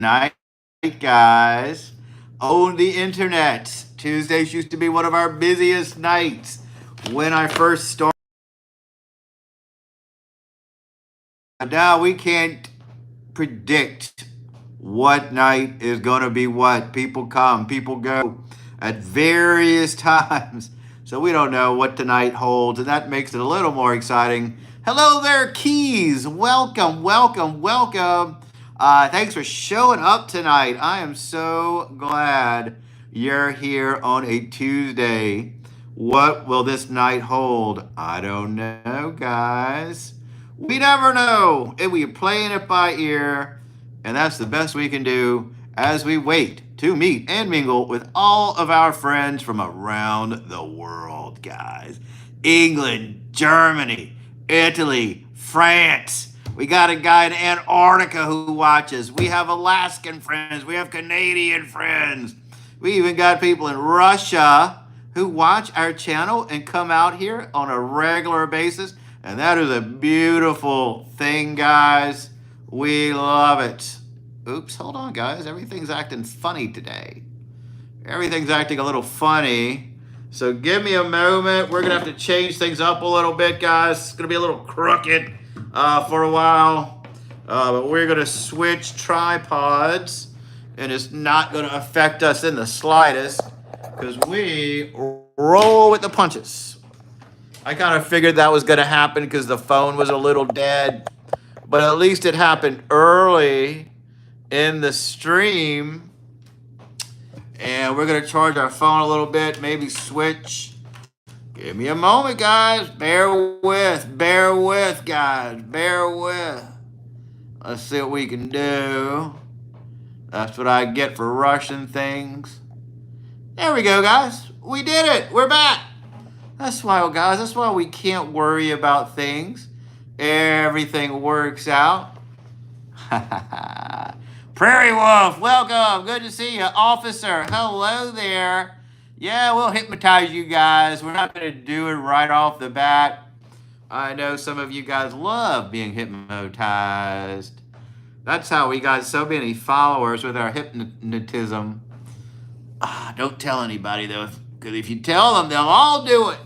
night, guys. Own the internet. Tuesdays used to be one of our busiest nights. When I first started, now we can't predict what night is going to be what. People come, people go at various times. So we don't know what tonight holds, and that makes it a little more exciting. Hello there, Keys. Welcome, welcome, welcome. Thanks for showing up tonight. I am so glad you're here on a Tuesday. What will this night hold? I don't know, guys. We never know. And we're playing it by ear, and that's the best we can do as we wait to meet and mingle with all of our friends from around the world, guys. England, Germany, Italy, France. We got a guy in Antarctica who watches. We have Alaskan friends. We have Canadian friends. We even got people in Russia who watch our channel and come out here on a regular basis. And that is a beautiful thing, guys. We love it. Oops, hold on, guys. Everything's acting funny today. Everything's acting a little funny. So give me a moment. We're going to have to change things up a little bit, guys. It's going to be a little crooked for a while. But we're going to switch tripods. And it's not going to affect us in the slightest because we roll with the punches. I kind of figured that was going to happen because the phone was a little dead. But at least it happened early in the stream. And we're going to charge our phone a little bit, maybe switch. Give me a moment, guys. Bear with, guys. Bear with. Let's see what we can do. That's what I get for rushing things. There we go, guys. We did it. We're back. That's why, guys, that's why we can't worry about things. Everything works out. Prairie Wolf, welcome. Good to see you. Officer, hello there. Yeah, we'll hypnotize you guys. We're not going to do it right off the bat. I know some of you guys love being hypnotized. That's how we got so many followers with our hypnotism. Don't tell anybody, though, because if you tell them, they'll all do it.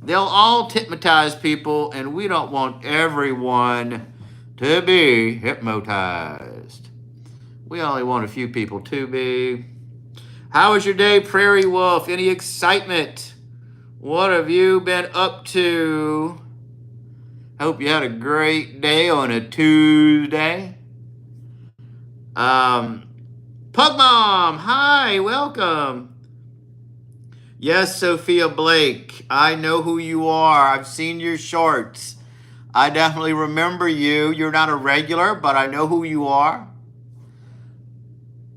They'll all hypnotize people, and we don't want everyone to be hypnotized. We only want a few people to be. How was your day, Prairie Wolf? Any excitement? What have you been up to? Hope you had a great day on a Tuesday. Pug Mom, hi, welcome. Yes, Sophia Blake, I know who you are. I've seen your shorts. I definitely remember you. You're not a regular, but I know who you are.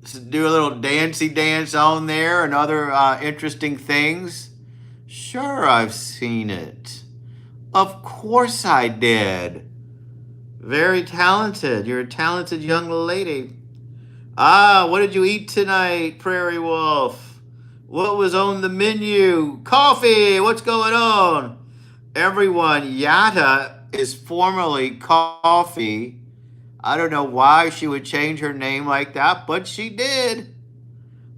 So do a little dancey dance on there and other interesting things. Sure, I've seen it. Of course I did. Very talented. You're a talented young lady. What did you eat tonight, Prairie Wolf? What was on the menu? Coffee! What's going on? Everyone, Yata is formerly Coffee. I don't know why she would change her name like that, but she did.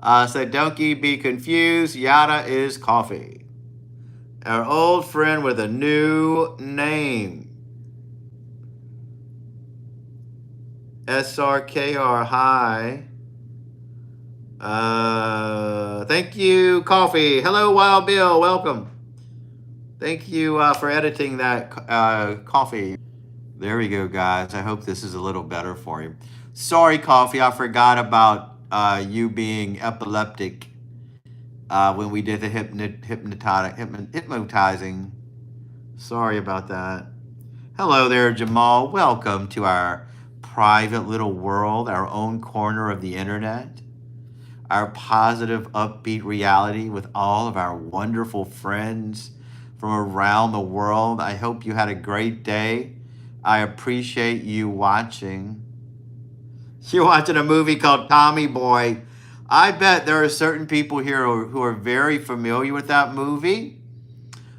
So don't be confused. Yata is Coffee. Our old friend with a new name. SRKR, hi. Thank you, Coffee. Hello, Wild Bill. Welcome. Thank you for editing that, Coffee. There we go, guys. I hope this is a little better for you. Sorry, Coffee. I forgot about you being epileptic when we did the hypnotizing. Sorry about that. Hello there, Jamal. Welcome to our private little world, our own corner of the internet. Our positive, upbeat reality with all of our wonderful friends from around the world. I hope you had a great day. I appreciate you watching. You're watching a movie called Tommy Boy. I bet there are certain people here who are very familiar with that movie.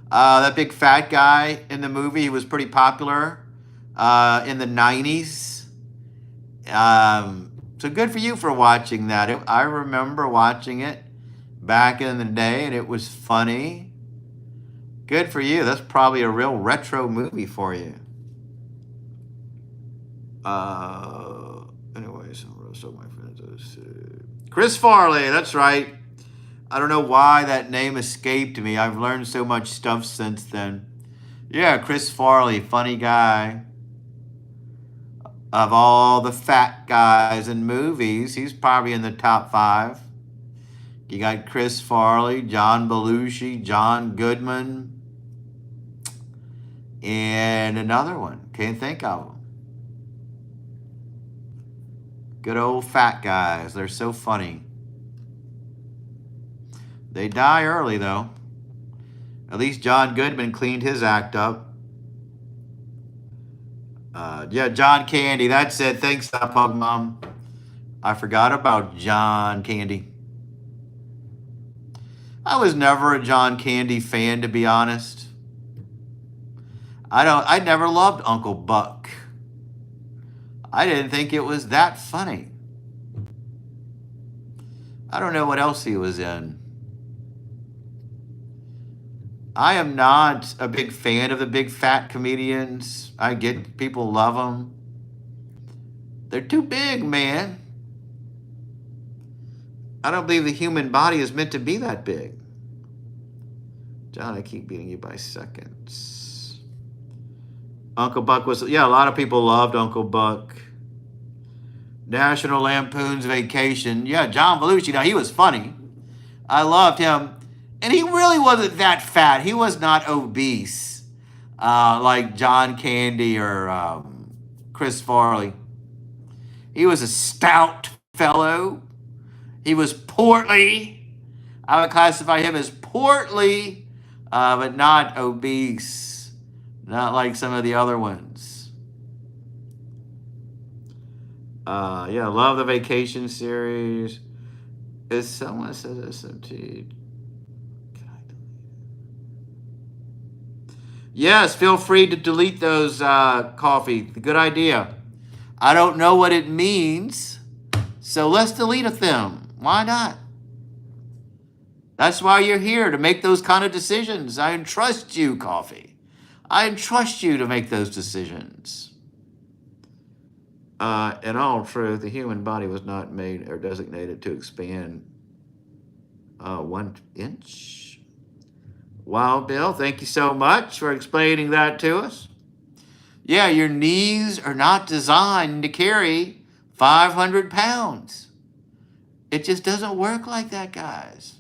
That big fat guy in the movie, he was pretty popular in the 90s. So good for you for watching that. I remember watching it back in the day, and it was funny. Good for you. That's probably a real retro movie for you. Anyways, so my friends, Chris Farley. That's right. I don't know why that name escaped me. I've learned so much stuff since then. Yeah, Chris Farley, funny guy. Of all the fat guys in movies, he's probably in the top 5. You got Chris Farley, John Belushi, John Goodman, and another one. Can't think of them. Good old fat guys. They're so funny. They die early, though. At least John Goodman cleaned his act up. Yeah, John Candy. That's it. Thanks, Pug Mom. I forgot about John Candy. I was never a John Candy fan, to be honest. I never loved Uncle Buck. I didn't think it was that funny. I don't know what else he was in. I am not a big fan of the big fat comedians. I get people love them. They're too big, man. I don't believe the human body is meant to be that big. John, I keep beating you by seconds. Uncle Buck was, yeah, a lot of people loved Uncle Buck. National Lampoon's Vacation. Yeah, John Belushi, now he was funny. I loved him. And he really wasn't that fat. He was not obese like John Candy or Chris Farley. He was a stout fellow. He was portly. I would classify him as portly, but not obese. Not like some of the other ones. Yeah, love the Vacation series. If someone says SMT... Yes, feel free to delete those, Coffee. Good idea. I don't know what it means, so let's delete them. Why not? That's why you're here, to make those kind of decisions. I entrust you, Coffee. I entrust you to make those decisions. In all truth, the human body was not made or designated to expand 1 inch. Wow, Bill, thank you so much for explaining that to us. Yeah, your knees are not designed to carry 500 pounds. It just doesn't work like that, guys.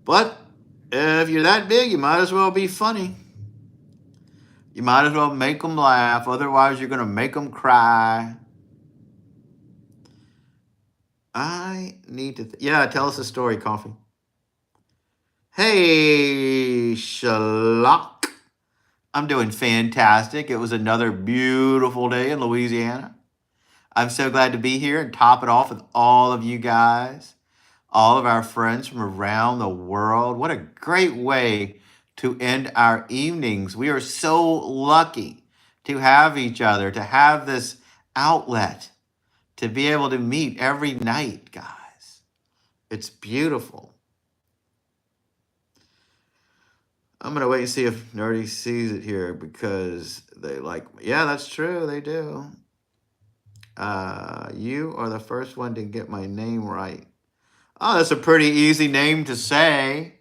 But if you're that big, you might as well be funny. You might as well make them laugh. Otherwise, you're going to make them cry. I need to... yeah, tell us a story, Coffee. Hey, Shalak. I'm doing fantastic. It was another beautiful day in Louisiana. I'm so glad to be here and top it off with all of you guys, all of our friends from around the world. What a great way to end our evenings. We are so lucky to have each other, to have this outlet, to be able to meet every night, guys. It's beautiful. I'm going to wait and see if Nerdy sees it here because they like me. Yeah, that's true. They do. You are the first one to get my name right. Oh, that's a pretty easy name to say.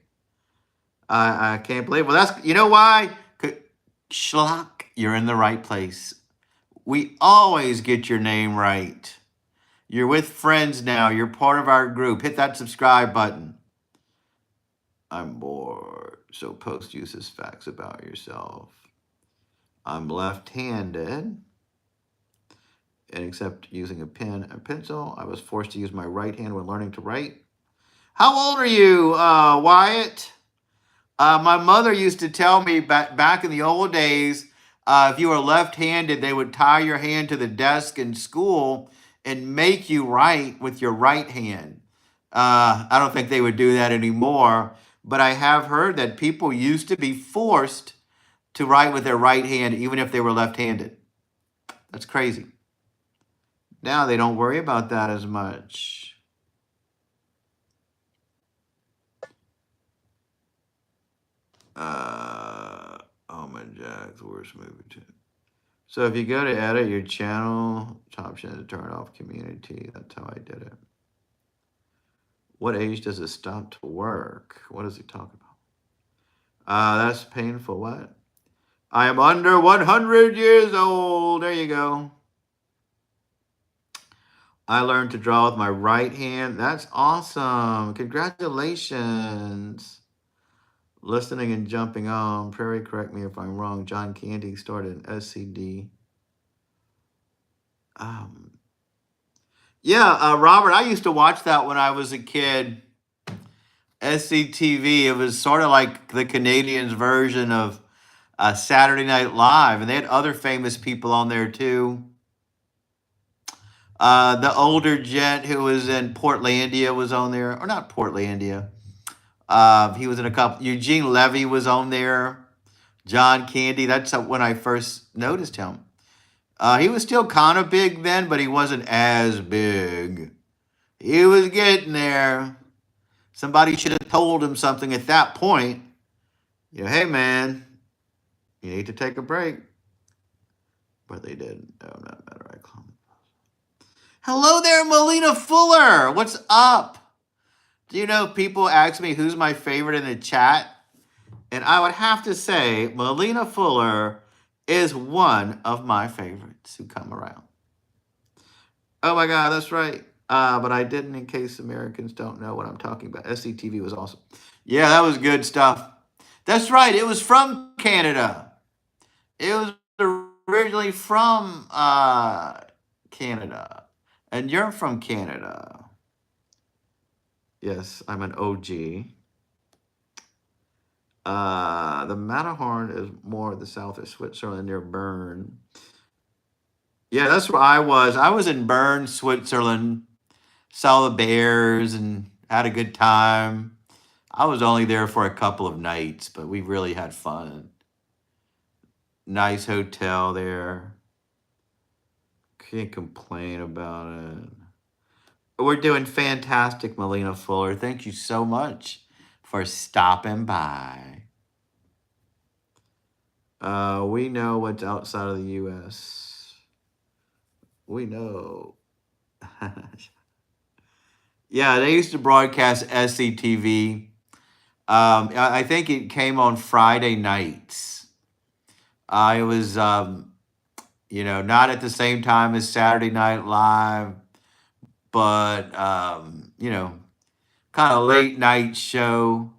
I can't believe it. Well, that's, you know why? Schlock, you're in the right place. We always get your name right. You're with friends now. You're part of our group. Hit that subscribe button. I'm bored, so post useless facts about yourself. I'm left-handed, and except using a pen and pencil, I was forced to use my right hand when learning to write. How old are you, Wyatt? My mother used to tell me back in the old days, if you were left-handed, they would tie your hand to the desk in school and make you write with your right hand. I don't think they would do that anymore, but I have heard that people used to be forced to write with their right hand, even if they were left-handed. That's crazy. Now they don't worry about that as much. Oh my Jack's worst movie too. So if you go to edit your channel, option to turn off community. That's how I did it. What age does it stop to work? What does he talk about? That's painful. What? I am under 100 years old. There you go. I learned to draw with my right hand. That's awesome. Congratulations. Listening and jumping on. Prairie, correct me if I'm wrong. John Candy started an SCD. Yeah, Robert, I used to watch that when I was a kid. SCTV. It was sort of like the Canadians' version of Saturday Night Live, and they had other famous people on there too. The older gent who was in Portlandia was on there, or not Portlandia. He was in a couple. Eugene Levy was on there. John Candy. That's when I first noticed him. He was still kind of big then, but he wasn't as big. He was getting there. Somebody should have told him something at that point. You know, hey man, you need to take a break. But they didn't. Oh, not matter. I call him. Hello there, Melina Fuller. What's up? Do you know people ask me who's my favorite in the chat? And I would have to say Melina Fuller is one of my favorites who come around. Oh my God, that's right. But I didn't, in case Americans don't know what I'm talking about. SCTV was awesome. Yeah, that was good stuff. That's right. It was from Canada. It was originally from Canada. And you're from Canada. Yes, I'm an OG. The Matterhorn is more the south of Switzerland near Bern. Yeah, that's where I was. I was in Bern, Switzerland. Saw the bears and had a good time. I was only there for a couple of nights, but we really had fun. Nice hotel there. Can't complain about it. We're doing fantastic, Melina Fuller. Thank you so much for stopping by. We know what's outside of the U.S. We know. Yeah, they used to broadcast SCTV. I think it came on Friday nights. It was, not at the same time as Saturday Night Live, but, kind of late night show.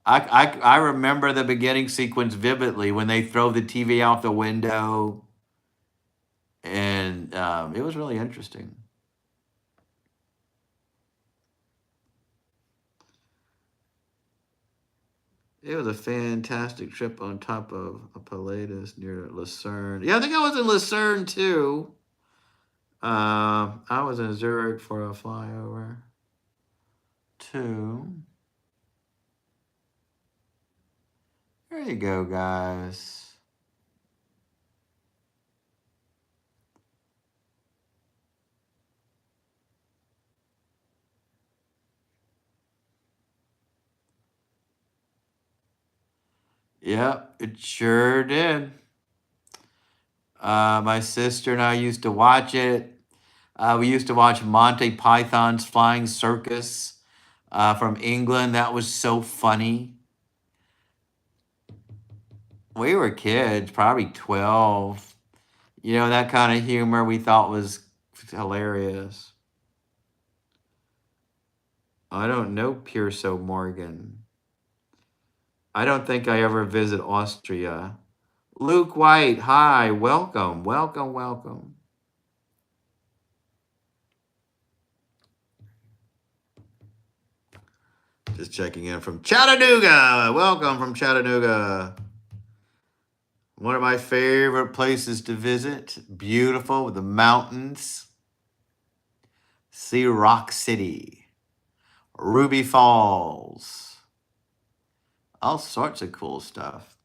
I remember the beginning sequence vividly when they throw the TV out the window, and it was really interesting. It was a fantastic trip on top of a Pilatus near Lucerne. Yeah, I think I was in Lucerne too. I was in Zurich for a flyover too. There you go, guys. Yep, it sure did. My sister and I used to watch it. We used to watch Monty Python's Flying Circus from England. That was so funny. We were kids, probably 12. That kind of humor we thought was hilarious. I don't know Pierso Morgan. I don't think I ever visit Austria. Luke White, hi, welcome, welcome, welcome. Just checking in from Chattanooga. Welcome from Chattanooga. One of my favorite places to visit. Beautiful with the mountains. See Rock City. Ruby Falls. All sorts of cool stuff.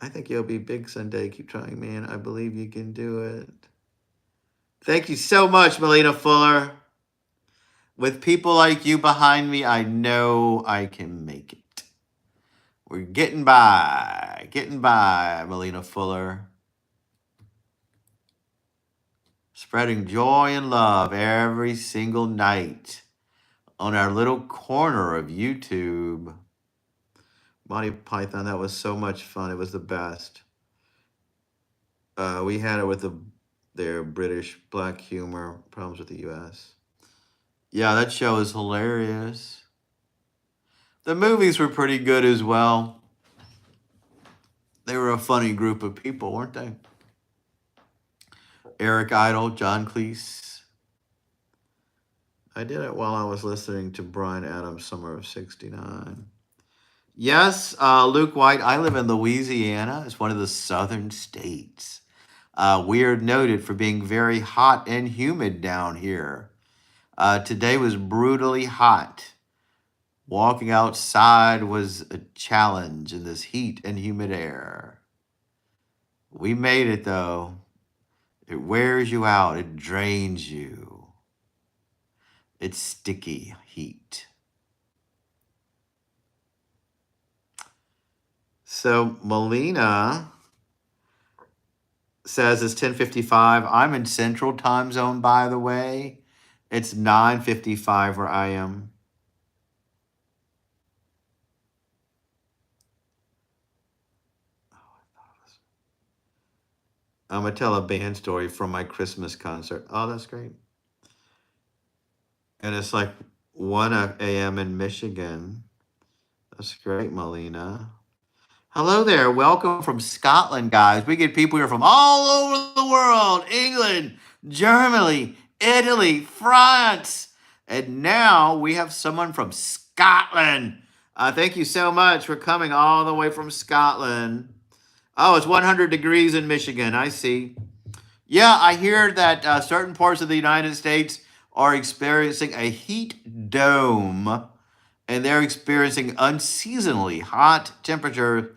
I think you'll be big someday. Keep trying, man. I believe you can do it. Thank you so much, Melina Fuller. With people like you behind me, I know I can make it. We're getting by, Melina Fuller. Spreading joy and love every single night on our little corner of YouTube. Monty Python, that was so much fun. It was the best. We had it with their British black humor, problems with the U.S. Yeah, that show is hilarious. The movies were pretty good as well. They were a funny group of people, weren't they? Eric Idle, John Cleese. I did it while I was listening to Bryan Adams' Summer of '69. Yes, Luke White, I live in Louisiana. It's one of the southern states. We are noted for being very hot and humid down here. Today was brutally hot. Walking outside was a challenge in this heat and humid air. We made it though. It wears you out, it drains you. It's sticky heat. So Melina says it's 10:55. I'm in Central Time Zone, by the way. It's 9:55 where I am. I'm going to tell a band story from my Christmas concert. Oh, that's great. And it's like 1 a.m. in Michigan. That's great, Melina. Hello there. Welcome from Scotland, guys. We get people here from all over the world. England, Germany, Italy, France. And now we have someone from Scotland. Thank you so much for coming all the way from Scotland. Oh, it's 100 degrees in Michigan. I see. Yeah, I hear that certain parts of the United States are experiencing a heat dome, and they're experiencing unseasonably hot temperatures.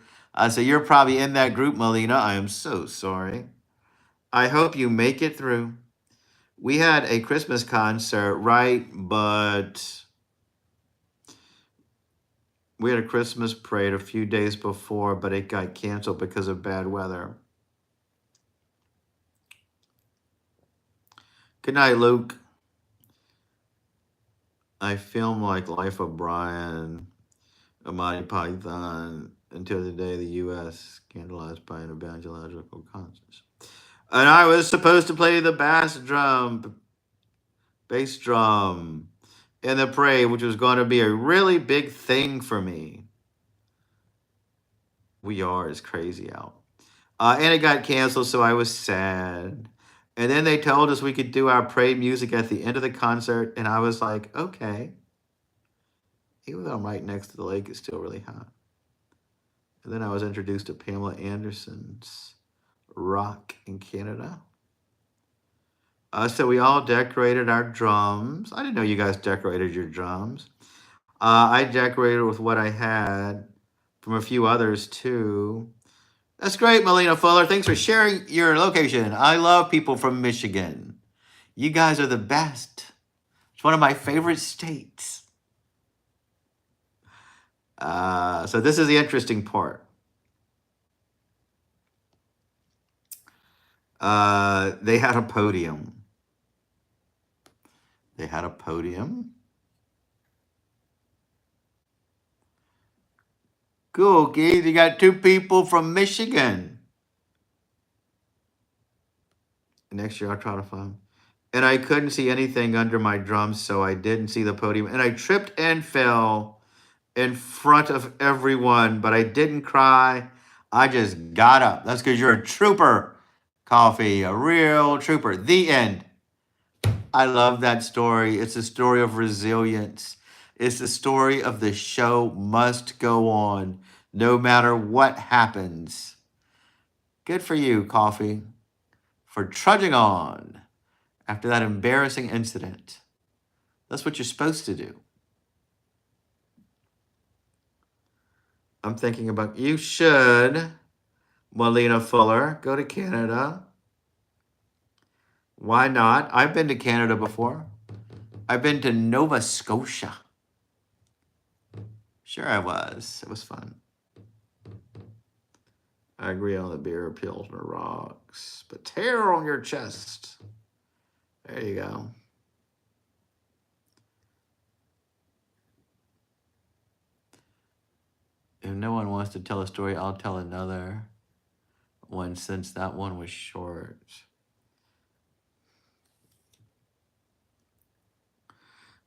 So you're probably in that group, Melina. I am so sorry. I hope you make it through. We had a Christmas concert, right? But we had a Christmas parade a few days before, but it got canceled because of bad weather. Good night, Luke. I film like Life of Brian, Monty Python, until the day the U.S. scandalized by an evangelical conscience. And I was supposed to play the bass drum in the parade, which was going to be a really big thing for me. It's crazy out. And it got canceled, so I was sad. And then they told us we could do our parade music at the end of the concert, and I was like, okay. Even though I'm right next to the lake, it's still really hot. And then I was introduced to Pamela Anderson's Rock in Canada. So we all decorated our drums. I didn't know you guys decorated your drums. I decorated with what I had from a few others too. That's great, Melina Fuller. Thanks for sharing your location. I love people from Michigan. You guys are the best. It's one of my favorite states. So this is the interesting part. They had a podium. Cool, Keith. You got 2 people from Michigan. Next year, I'll try to find them. And I couldn't see anything under my drums, so I didn't see the podium. And I tripped and fell in front of everyone, but I didn't cry. I just got up. That's because you're a trooper, Coffee, a real trooper. The end. I love that story. It's a story of resilience. It's the story of the show must go on no matter what happens. Good for you, Coffee, for trudging on after that embarrassing incident. That's what you're supposed to do. I'm thinking about you should Melina Fuller, go to Canada. Why not? I've been to Canada before. I've been to Nova Scotia. Sure I was. It was fun. I agree on the beer, Pilsner rocks. But tear on your chest. There you go. If no one wants to tell a story, I'll tell another one since that one was short.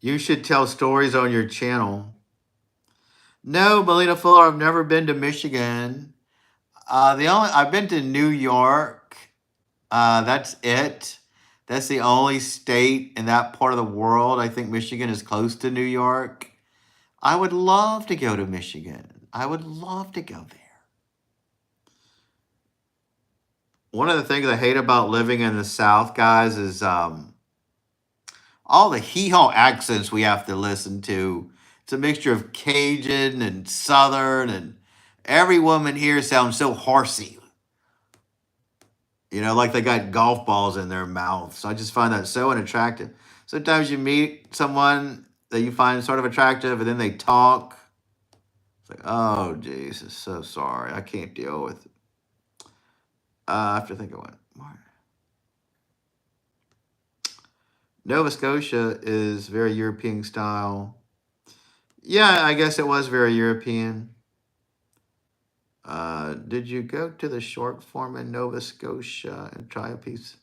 You should tell stories on your channel. No, Melina Fuller, I've never been to Michigan. I've been to New York. That's it. That's the only state in that part of the world. I think Michigan is close to New York. I would love to go to Michigan. I would love to go there. One of the things I hate about living in the South, guys, is all the hee-haw accents we have to listen to. It's a mixture of Cajun and Southern, and every woman here sounds so horsey. You know, like they got golf balls in their mouth. So I just find that so unattractive. Sometimes you meet someone that you find sort of attractive, and then they talk. It's like, oh, Jesus, so sorry. I can't deal with it. I have to think of one more. Nova Scotia is very European style. Yeah, I guess it was very European. Did you go to the short form in Nova Scotia and try a piece?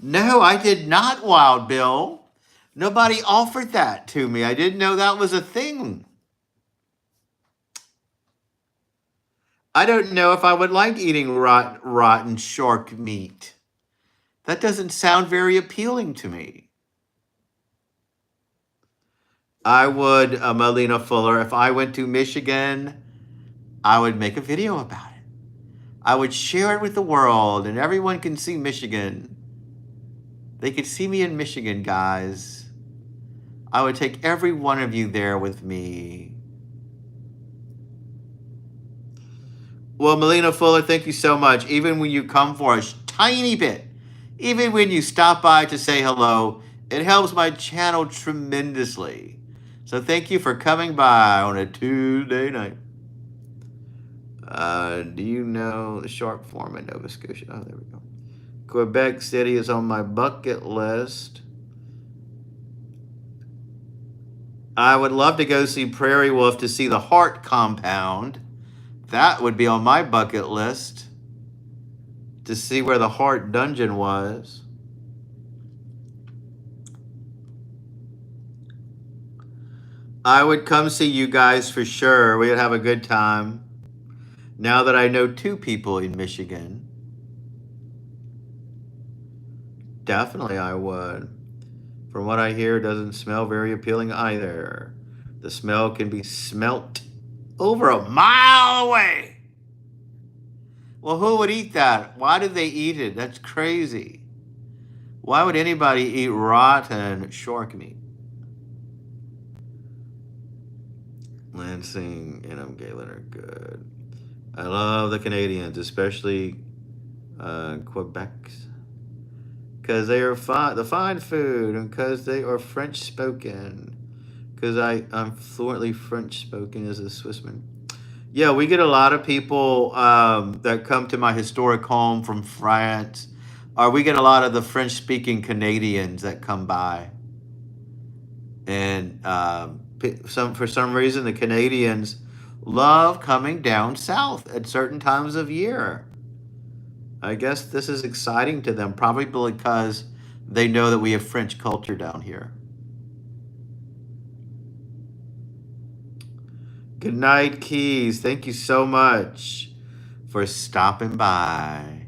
No, I did not, Wild Bill. Nobody offered that to me. I didn't know that was a thing. I don't know if I would like eating rotten shark meat. That doesn't sound very appealing to me. I would, Melina Fuller, if I went to Michigan, I would make a video about it. I would share it with the world, and everyone can see Michigan. They could see me in Michigan, guys. I would take every one of you there with me. Well, Melina Fuller, thank you so much. Even when you come for a tiny bit, even when you stop by to say hello, it helps my channel tremendously. So thank you for coming by on a Tuesday night. Do you know the short form in Nova Scotia? Oh, there we go. Quebec City is on my bucket list. I would love to go see Prairie Wolf to see the Hart Compound. That would be on my bucket list. To see where the Hart Dungeon was. I would come see you guys for sure. We would have a good time. Now that I know 2 people in Michigan. Definitely I would. From what I hear, it doesn't smell very appealing either. The smell can be smelt over a mile away. Well, who would eat that? Why did they eat it? That's crazy. Why would anybody eat rotten shark meat? Lansing and Galen are good. I love the Canadians, especially Quebec, because they are the fine food, and because they are French spoken. Because I'm fluently French spoken as a Swissman. Yeah, we get a lot of people that come to my historic home from France. Or we get a lot of the French speaking Canadians that come by. And for some reason, the Canadians love coming down south at certain times of year. I guess this is exciting to them, probably because they know that we have French culture down here. Good night, Keys. Thank you so much for stopping by.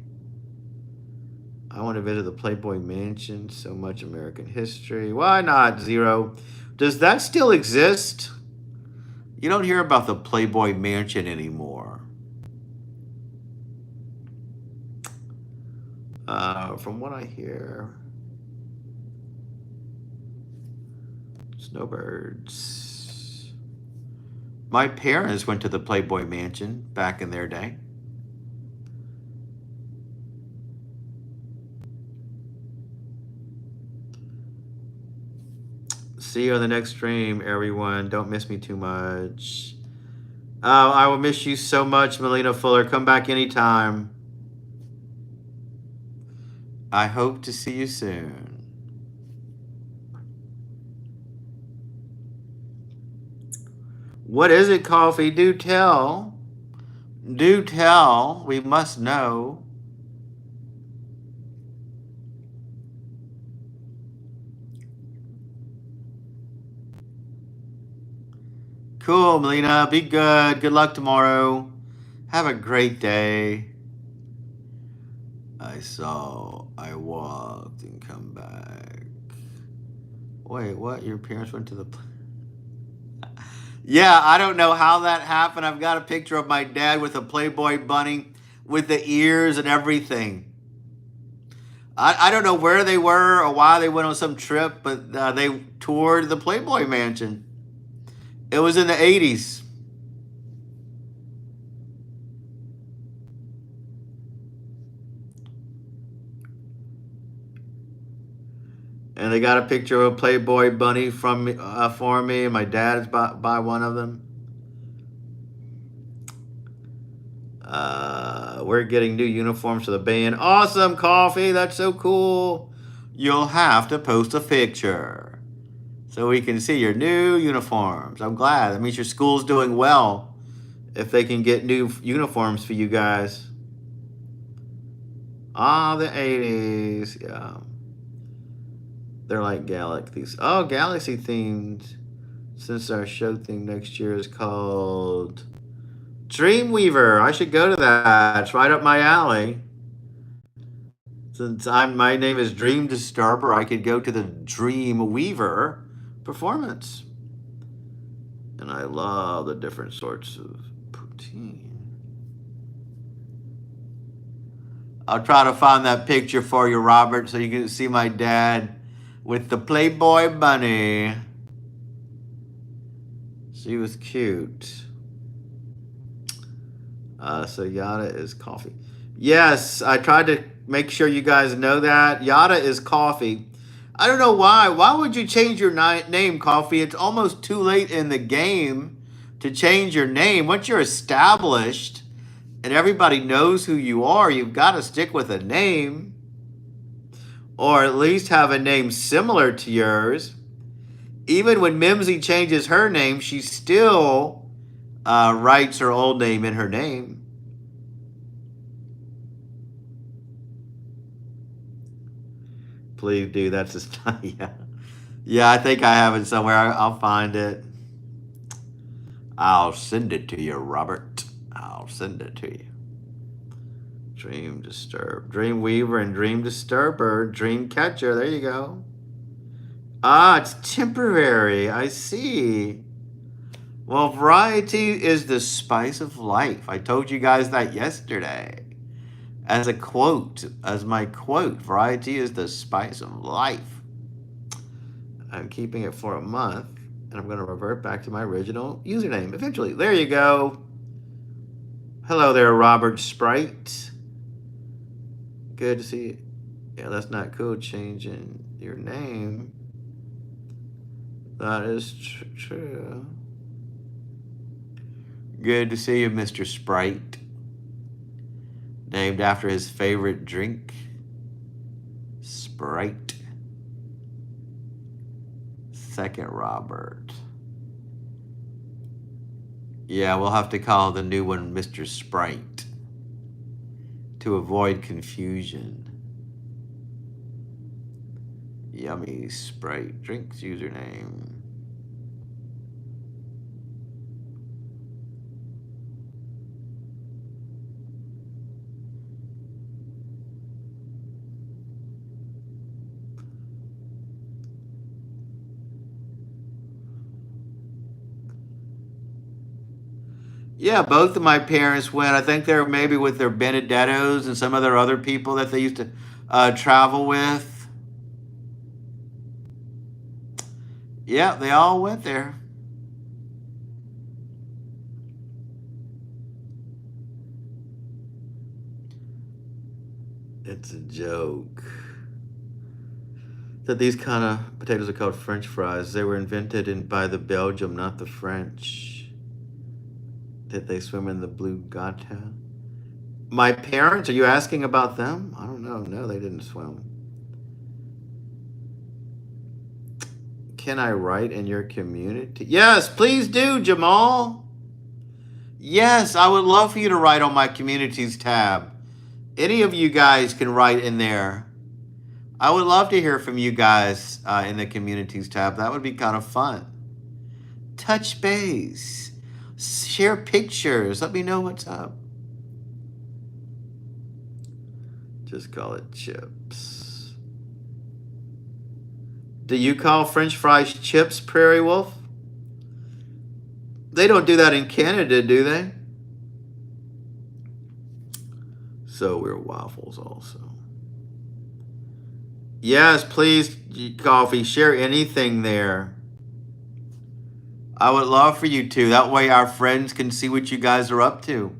I want to visit the Playboy Mansion. So much American history. Why not, Zero? Does that still exist? You don't hear about the Playboy Mansion anymore. From what I hear, snowbirds. My parents went to the Playboy Mansion back in their day. See you on the next stream, everyone. Don't miss me too much. I will miss you so much, Melina Fuller. Come back anytime. I hope to see you soon. What is it, Coffee? Do tell. Do tell. We must know. Cool, Melina. Be good. Good luck tomorrow. Have a great day. I walked and come back. Wait, what? Your parents went to the... Yeah, I don't know how that happened. I've got a picture of my dad with a Playboy bunny with the ears and everything. I don't know where they were or why they went on some trip, but they toured the Playboy Mansion. It was in the 80s. And they got a picture of a Playboy bunny from me, for me, and my dad's by one of them. We're getting new uniforms for the band. Awesome, Coffee. That's so cool. You'll have to post a picture so we can see your new uniforms. I'm glad. That means your school's doing well if they can get new uniforms for you guys. Ah, the 80s. Yeah. They're like galaxies. Oh, galaxy themed. Since our show theme next year is called Dreamweaver. I should go to that. It's right up my alley. Since my name is Dream Disturber, I could go to the Dreamweaver performance. And I love the different sorts of poutine. I'll try to find that picture for you, Robert, so you can see my dad with the Playboy bunny. She was cute. So Yada is Coffee. Yes, I tried to make sure you guys know that. Yada is Coffee. I don't know why. Why would you change your name, Coffee? It's almost too late in the game to change your name. Once you're established and everybody knows who you are, you've got to stick with a name. Or at least have a name similar to yours. Even when Mimsy changes her name, she still writes her old name in her name. Please do. That's just yeah. Yeah, I think I have it somewhere. I'll find it. I'll send it to you, Robert. I'll send it to you. Dream Disturb. Dreamweaver and Dream Disturber. Dream Catcher. There you go. Ah, it's temporary. I see. Well, variety is the spice of life. I told you guys that yesterday. As a quote, as my quote, variety is the spice of life. I'm keeping it for a month, and I'm going to revert back to my original username eventually. There you go. Hello there, Robert Sprite. Good to see you. Yeah, that's not cool, changing your name. That is true. Good to see you, Mr. Sprite. Named after his favorite drink, Sprite. Second Robert. Yeah, we'll have to call the new one Mr. Sprite to avoid confusion. Yummy Sprite drinks username. Yeah, both of my parents went. I think they're maybe with their Benedettos and some of their other people that they used to travel with. Yeah, they all went there. It's a joke. That these kind of potatoes are called French fries. They were invented by the Belgium, not the French. Did they swim in the Blue Gata? My parents, are you asking about them? I don't know. No, they didn't swim. Can I write in your community? Yes, please do, Jamal. Yes, I would love for you to write on my communities tab. Any of you guys can write in there. I would love to hear from you guys in the communities tab. That would be kind of fun. Touch base. Share pictures. Let me know what's up. Just call it chips. Do you call French fries chips, Prairie Wolf? They don't do that in Canada, do they? So we're waffles also. Yes, please, Coffee, share anything there. I would love for you to. That way our friends can see what you guys are up to.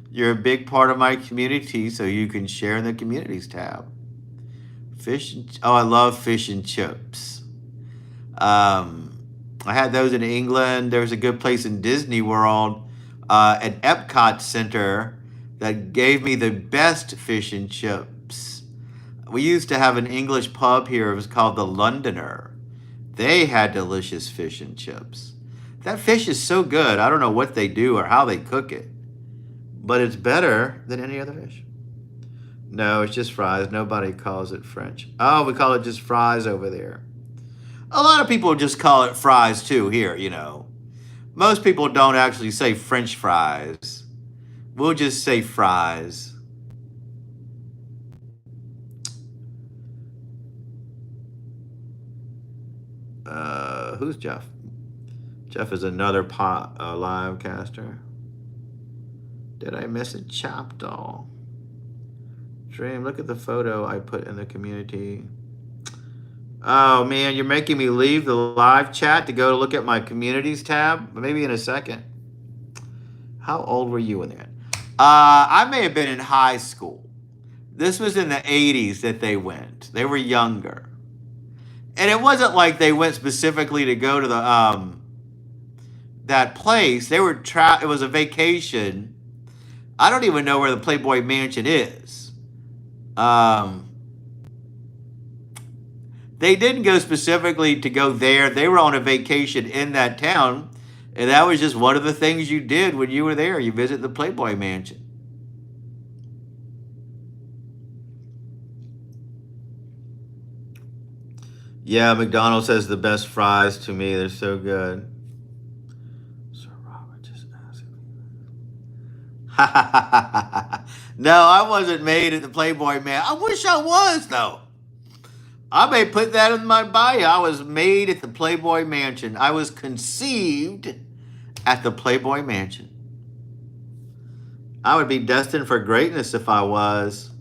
You're a big part of my community, so you can share in the communities tab. I love fish and chips. I had those in England. There's a good place in Disney World at Epcot Center that gave me the best fish and chips. We used to have an English pub here. It was called the Londoner. They had delicious fish and chips. That fish is so good. I don't know what they do or how they cook it, but it's better than any other fish. No, it's just fries. Nobody calls it French. Oh, we call it just fries over there. A lot of people just call it fries too here, you know. Most people don't actually say French fries. We'll just say fries. Who's Jeff? Jeff is another live caster. Did I miss a chop doll? Dream, look at the photo I put in the community. Oh man, you're making me leave the live chat to go look at my communities tab. Maybe in a second. How old were you in that? I may have been in high school. This was in the 80s that they went. They were younger. And it wasn't like they went specifically to go to the that place. They were it was a vacation. I don't even know where the Playboy Mansion is. They didn't go specifically to go there. They were on a vacation in that town, and that was just one of the things you did when you were there. You visit the Playboy Mansion. Yeah, McDonald's has the best fries to me. They're so good. Sir Robert just asked me. No, I wasn't made at the Playboy Man. I wish I was, though. I may put that in my bio. I was made at the Playboy Mansion. I was conceived at the Playboy Mansion. I would be destined for greatness if I was.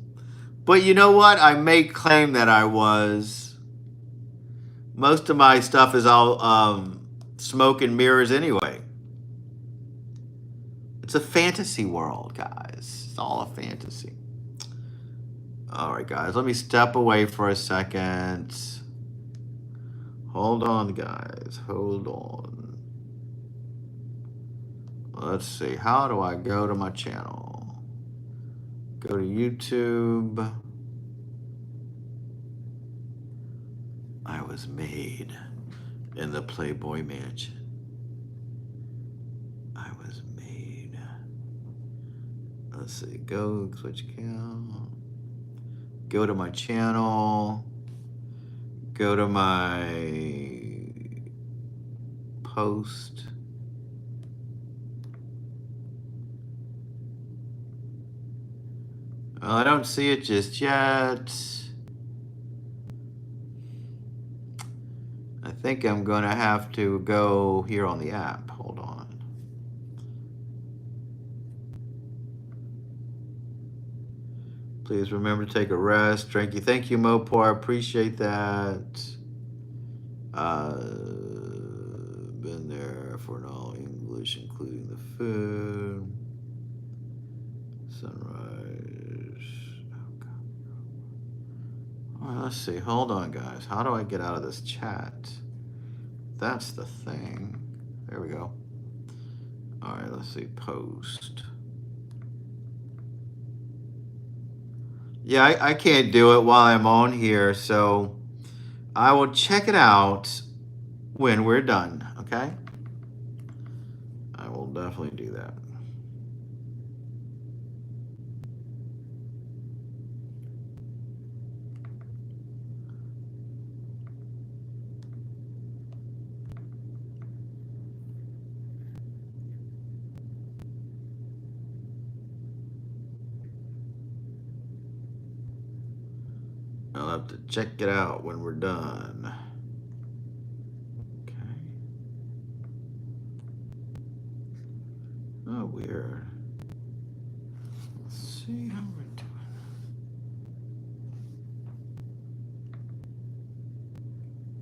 But you know what? I may claim that I was. Most of my stuff is all smoke and mirrors anyway. It's a fantasy world, guys. It's all a fantasy. All right, guys, let me step away for a second. Hold on, guys. Hold on. Let's see. How do I go to my channel? Go to YouTube. I was made in the Playboy Mansion. I was made. Let's see. Go switch account. Go to my channel. Go to my post. Well, I don't see it just yet. I think I'm going to have to go here on the app. Hold on. Please remember to take a rest. Drinky. Thank you, Mopar. Appreciate that. Been there for all English, including the food. Sunrise. Oh, God. All right, let's see. Hold on, guys. How do I get out of this chat? That's the thing. There we go. All right, let's see. Post. Yeah, I can't do it while I'm on here, so I will check it out when we're done, okay? I will definitely do that. I'll have to check it out when we're done. Okay. Oh, weird. Let's see how we're doing.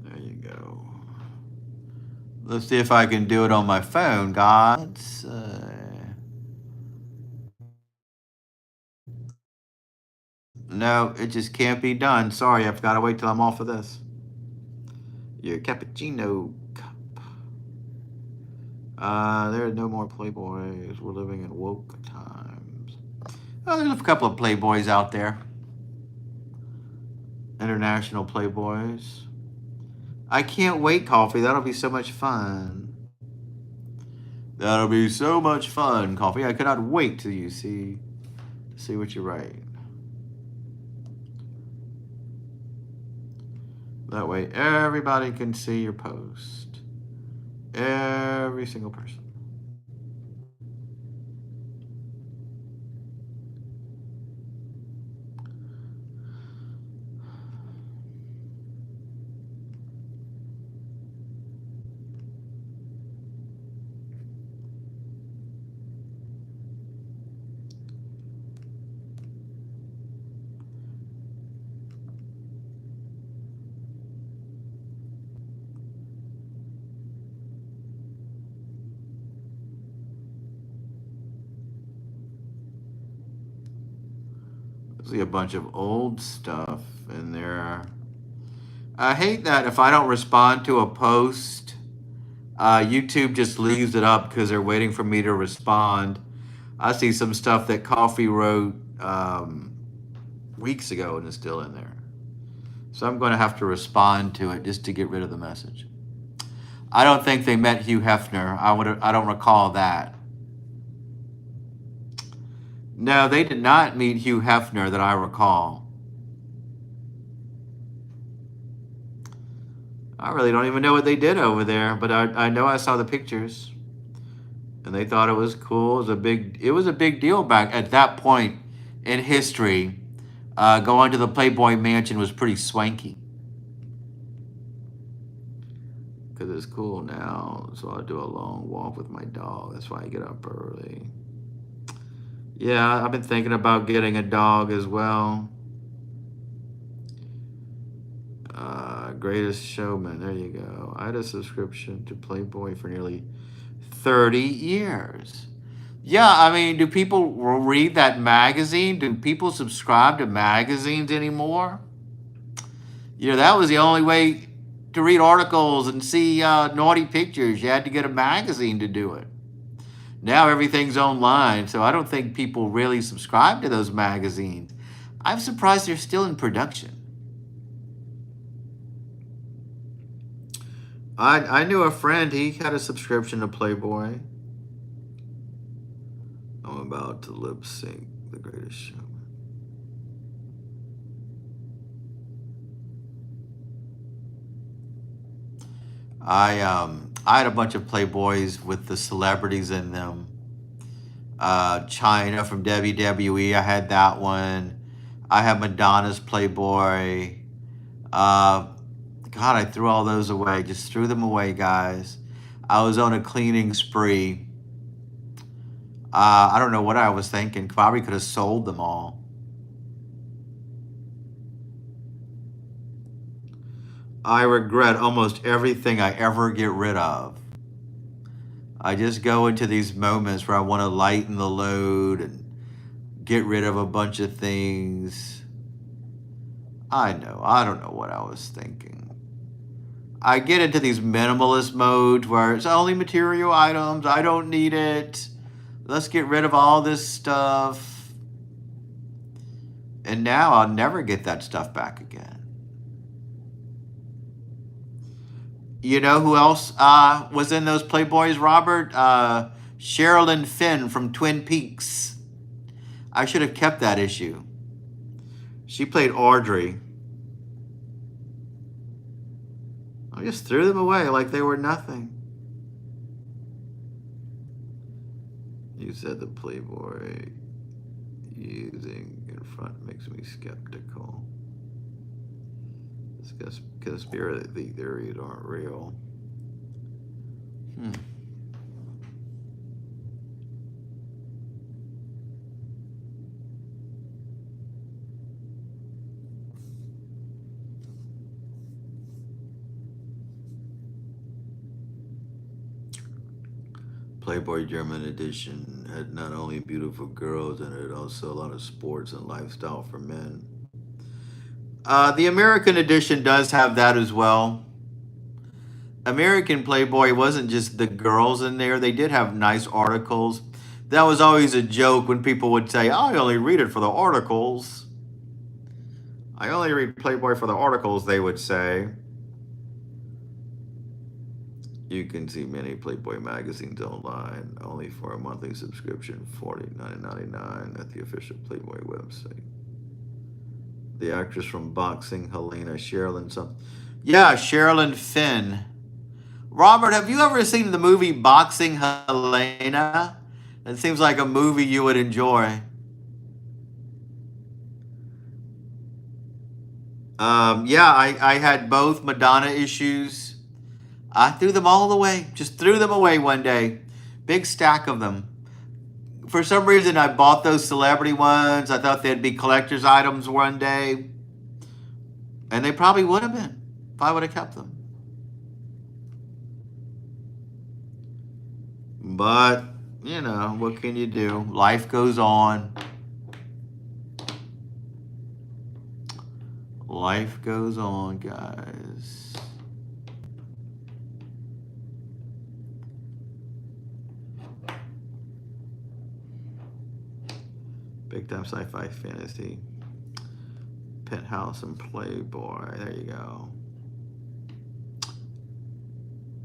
There you go. Let's see if I can do it on my phone, guys. No, it just can't be done. Sorry, I've got to wait till I'm off of this. Your cappuccino cup. There are no more Playboys. We're living in woke times. Oh, there's a couple of Playboys out there. International Playboys. I can't wait, Coffee. That'll be so much fun. That'll be so much fun, Coffee. I cannot wait till you see what you write. That way everybody can see your post. Every single person. See a bunch of old stuff in there. I hate that if I don't respond to a post, YouTube just leaves it up because they're waiting for me to respond. I see some stuff that Coffee wrote weeks ago and it's still in there. So I'm going to have to respond to it just to get rid of the message. I don't think they met Hugh Hefner. I don't recall that. No, they did not meet Hugh Hefner that I recall. I really don't even know what they did over there, but I know I saw the pictures. And they thought it was cool. It was a big deal back at that point in history. Going to the Playboy Mansion was pretty swanky. Because it's cool now, so I'll do a long walk with my dog. That's why I get up early. Yeah, I've been thinking about getting a dog as well. Greatest Showman, there you go. I had a subscription to Playboy for nearly 30 years. Yeah, I mean, do people read that magazine? Do people subscribe to magazines anymore? You know, that was the only way to read articles and see naughty pictures. You had to get a magazine to do it. Now everything's online, so I don't think people really subscribe to those magazines. I'm surprised they're still in production. I knew a friend, he had a subscription to Playboy. I'm about to lip sync The Greatest Showman. I had a bunch of Playboys with the celebrities in them. China from WWE, I had that one. I had Madonna's Playboy. God, I threw all those away. Just threw them away, guys. I was on a cleaning spree. I don't know what I was thinking. Probably could have sold them all. I regret almost everything I ever get rid of. I just go into these moments where I want to lighten the load and get rid of a bunch of things. I know. I don't know what I was thinking. I get into these minimalist modes where it's only material items. I don't need it. Let's get rid of all this stuff. And now I'll never get that stuff back again. You know who else was in those Playboys, Robert? Sherilyn Fenn from Twin Peaks. I should have kept that issue. She played Audrey. I just threw them away like they were nothing. You said the Playboy using in front makes me skeptical. This conspiracy theories aren't real. Playboy German edition had not only beautiful girls in it, also a lot of sports and lifestyle for men. The American edition does have that as well. American Playboy wasn't just the girls in there, they did have nice articles. That was always a joke when people would say, I only read it for the articles. I only read Playboy for the articles, they would say. You can see many Playboy magazines online, only for a monthly subscription, $49.99 at the official Playboy website. The actress from Boxing, Helena, Sherilyn something. Yeah, Sherilyn Fenn. Robert, have you ever seen the movie Boxing, Helena? It seems like a movie you would enjoy. Yeah, I had both Madonna issues. I threw them all away. Just threw them away one day. Big stack of them. For some reason, I bought those celebrity ones. I thought they'd be collector's items one day. And they probably would have been if I would have kept them. But, you know, what can you do? Life goes on. Life goes on, guys. Big time sci-fi fantasy. Penthouse and Playboy. There you go.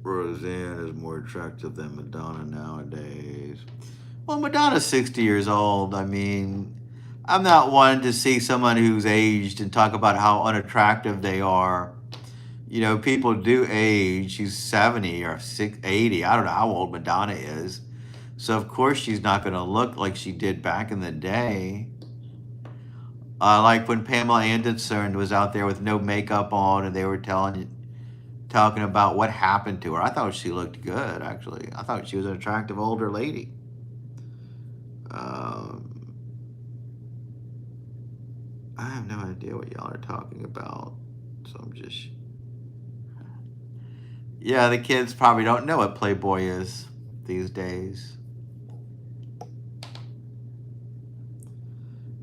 Roseanne is more attractive than Madonna nowadays. Well, Madonna's 60 years old. I mean, I'm not one to see someone who's aged and talk about how unattractive they are. You know, people do age. She's 70 or 80. I don't know how old Madonna is. So, of course, she's not going to look like she did back in the day. Like when Pamela Anderson was out there with no makeup on and they were talking about what happened to her. I thought she looked good, actually. I thought she was an attractive older lady. I have no idea what y'all are talking about. So I'm just... Yeah, the kids probably don't know what Playboy is these days.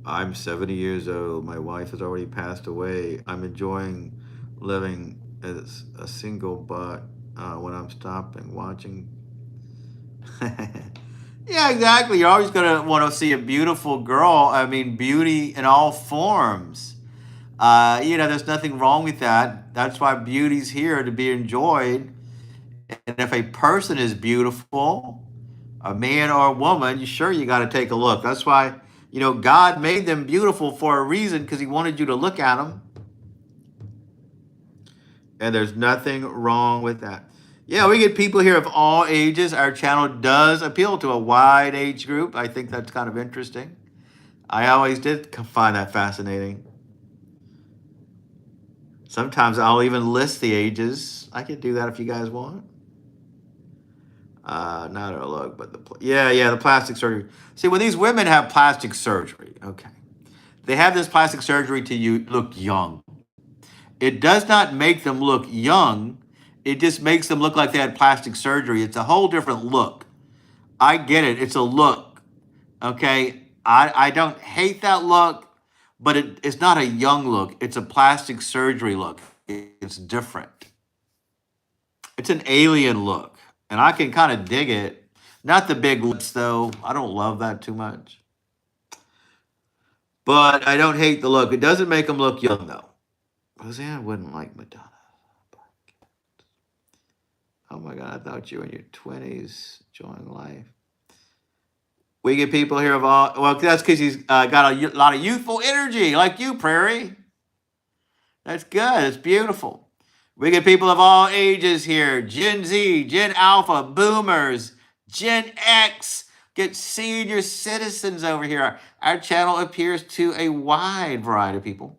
I'm 70 years old. My wife has already passed away. I'm enjoying living as a single, but when I'm stopping watching... Yeah, exactly. You're always going to want to see a beautiful girl. I mean, beauty in all forms. You know, there's nothing wrong with that. That's why beauty's here to be enjoyed. And if a person is beautiful, a man or a woman, sure, you got to take a look. That's why, you know, God made them beautiful for a reason, because he wanted you to look at them. And there's nothing wrong with that. Yeah, we get people here of all ages. Our channel does appeal to a wide age group. I think that's kind of interesting. I always did find that fascinating. Sometimes I'll even list the ages. I could do that if you guys want. Not a look, but the plastic surgery. See, when these women have plastic surgery, okay, they have this plastic surgery to look young. It does not make them look young. It just makes them look like they had plastic surgery. It's a whole different look. I get it. It's a look. Okay. I don't hate that look, but it's not a young look. It's a plastic surgery look. It's different. It's an alien look, and I can kind of dig it. Not the big lips though. I don't love that too much, but I don't hate the look. It doesn't make him look young though. Roseanne wouldn't like Madonna. Oh my God, I thought you were in your 20s enjoying life. We get people here of all, well, that's because he's got a lot of youthful energy, like you, Prairie. That's good. It's beautiful. We get people of all ages here: Gen Z, Gen Alpha, Boomers, Gen X. Get senior citizens over here. Our channel appears to a wide variety of people,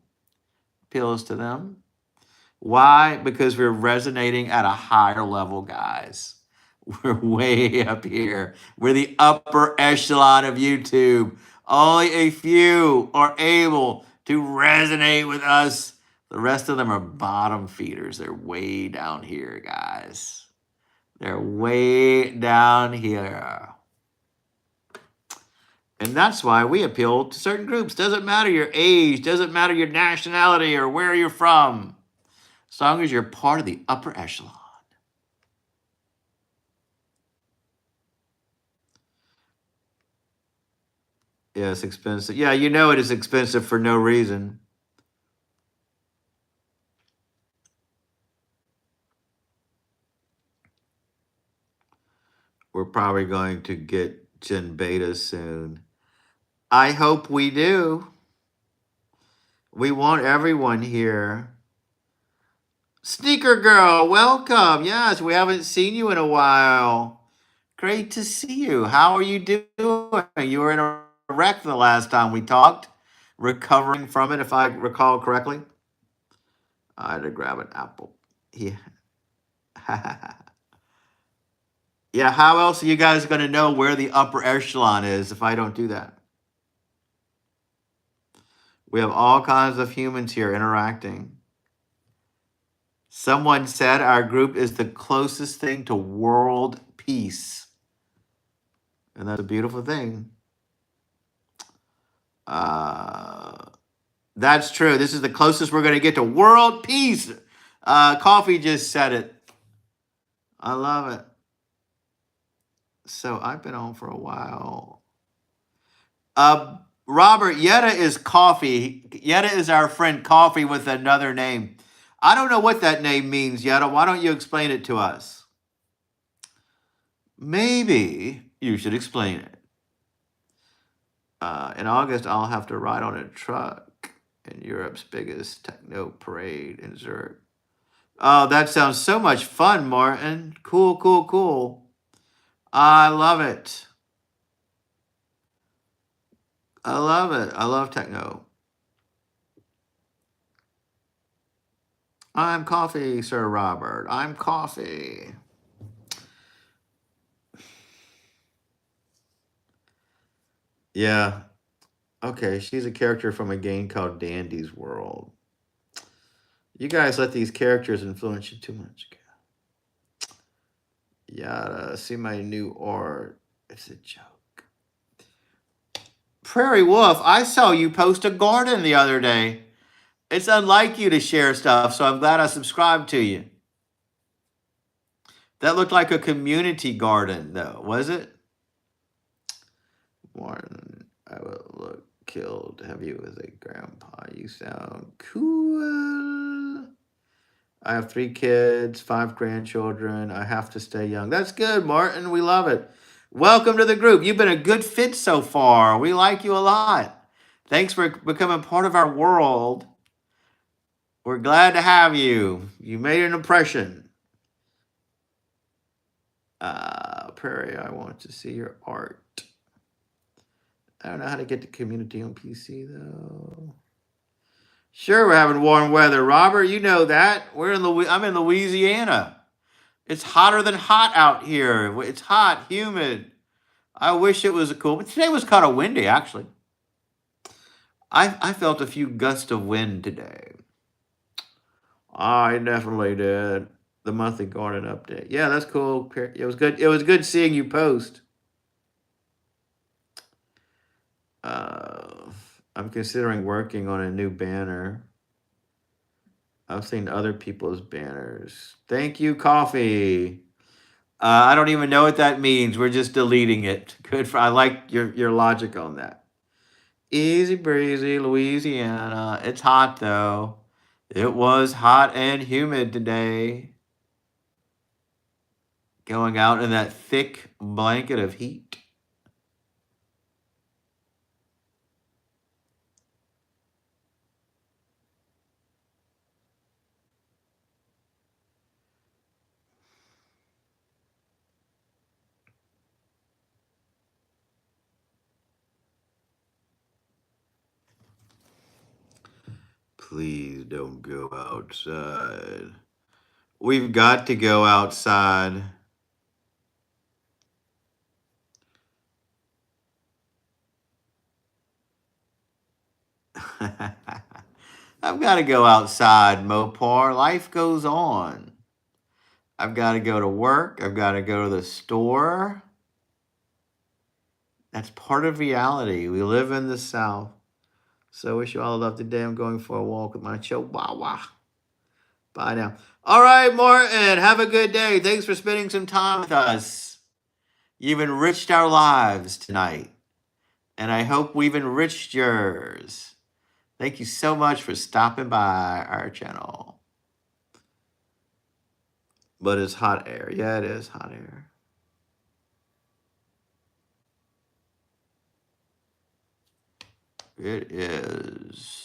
appeals to them. Why? Because we're resonating at a higher level, guys. We're way up here. We're the upper echelon of YouTube. Only a few are able to resonate with us. The rest of them are bottom feeders. They're way down here, guys. They're way down here. And that's why we appeal to certain groups. Doesn't matter your age, doesn't matter your nationality or where you're from, as long as you're part of the upper echelon. Yeah, it's expensive. Yeah, you know it is expensive for no reason. We're probably going to get Gen Beta soon. I hope we do. We want everyone here. Sneaker Girl, welcome. Yes, we haven't seen you in a while. Great to see you. How are you doing? You were in a wreck the last time we talked, recovering from it, if I recall correctly. I had to grab an apple. Yeah. Yeah, how else are you guys going to know where the upper echelon is if I don't do that? We have all kinds of humans here interacting. Someone said our group is the closest thing to world peace. And that's a beautiful thing. That's true. This is the closest we're going to get to world peace. Coffee just said it. I love it. So I've been on for a while. Robert, Yetta is Coffee. Yetta is our friend Coffee with another name. I don't know what that name means, Yetta. Why don't you explain it to us? Maybe you should explain it. In August, I'll have to ride on a truck in Europe's biggest techno parade in Zurich. Oh, that sounds so much fun, Martin. Cool, cool, cool. I love it. I love it. I love techno. I'm Coffee, Sir Robert. I'm Coffee. Yeah. Okay, she's a character from a game called Dandy's World. You guys let these characters influence you too much. Yada, see my new art. It's a joke. Prairie Wolf, I saw you post a garden the other day. It's unlike you to share stuff, so I'm glad I subscribed to you. That looked like a community garden, though, was it? Martin, I will look killed to have you as a grandpa. You sound cool. I have 3 kids, 5 grandchildren. I have to stay young. That's good, Martin. We love it. Welcome to the group. You've been a good fit so far. We like you a lot. Thanks for becoming part of our world. We're glad to have you. You made an impression. Prairie, I want to see your art. I don't know how to get the community on PC though. Sure, we're having warm weather, Robert. You know that. I'm in Louisiana. It's hotter than hot out here. It's hot, humid. I wish it was cool, but today was kind of windy, actually. I felt a few gusts of wind today. I definitely did. The monthly garden update. Yeah, that's cool. It was good. It was good seeing you post. I'm considering working on a new banner. I've seen other people's banners. Thank you, coffee. I don't even know what that means. We're just deleting it. Good for. I like your logic on that. Easy breezy, Louisiana. It's hot though. It was hot and humid today. Going out in that thick blanket of heat. Please don't go outside. We've got to go outside. I've got to go outside, Mopar. Life goes on. I've got to go to work. I've got to go to the store. That's part of reality. We live in the South. So wish you all love today. I'm going for a walk with my chihuahua. Bye now. All right, Martin. Have a good day. Thanks for spending some time with us. You've enriched our lives tonight. And I hope we've enriched yours. Thank you so much for stopping by our channel. But it's hot air. Yeah, it is hot air. It is.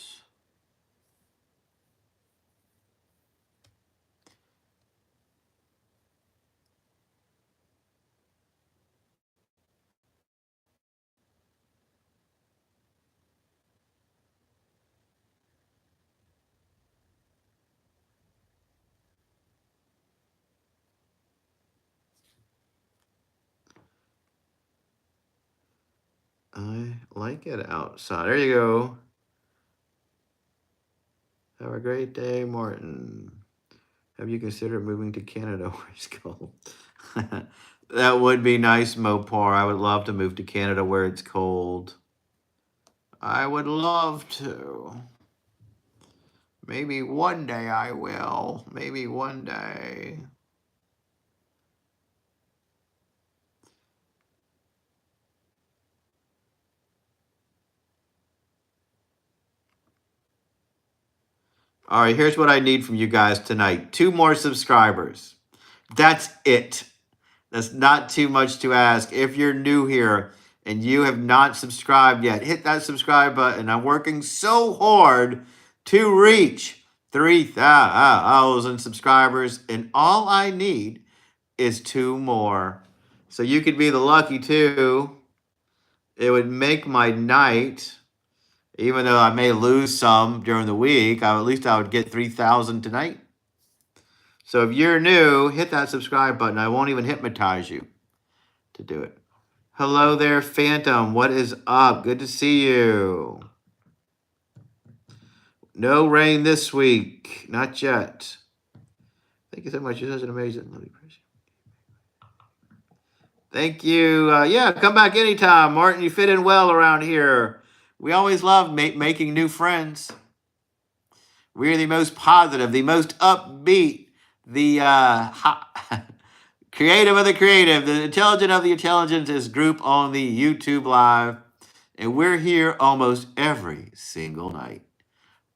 I like it outside. There you go. Have a great day, Martin. Have you considered moving to Canada where it's cold? That would be nice, Mopar. I would love to move to Canada where it's cold. I would love to. Maybe one day I will. Maybe one day. All right, here's what I need from you guys tonight. 2 more subscribers. That's it. That's not too much to ask. If you're new here and you have not subscribed yet, hit that subscribe button. I'm working so hard to reach 3,000 subscribers, and all I need is 2 more. So you could be the lucky 2. It would make my night. Even though I may lose some during the week, at least I would get 3,000 tonight. So if you're new, hit that subscribe button. I won't even hypnotize you to do it. Hello there, Phantom. What is up? Good to see you. No rain this week. Not yet. Thank you so much. You're such an amazing lovely person. Thank you. Yeah, come back anytime. Martin, you fit in well around here. We always love making new friends. We're the most positive, the most upbeat, the creative of the creative, the intelligent of the intelligence group on the YouTube Live. And we're here almost every single night.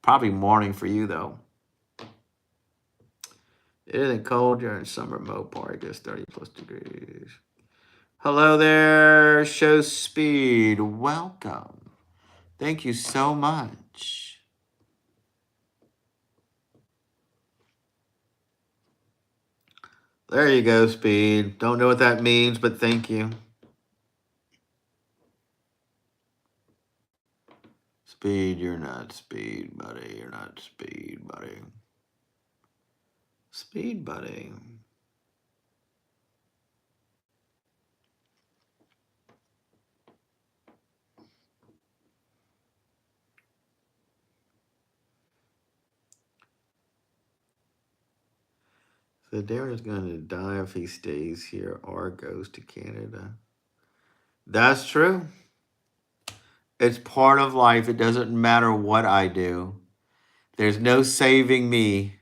Probably morning for you, though. It isn't cold during summer. Mopar, it gets 30 plus degrees. Hello there, Show Speed. Welcome. Thank you so much. There you go, Speed. Don't know what that means, but thank you. Speed, you're not speed, buddy. You're not speed, buddy. Speed, buddy. So Darren is going to die if he stays here or goes to Canada. That's true. It's part of life. It doesn't matter what I do. There's no saving me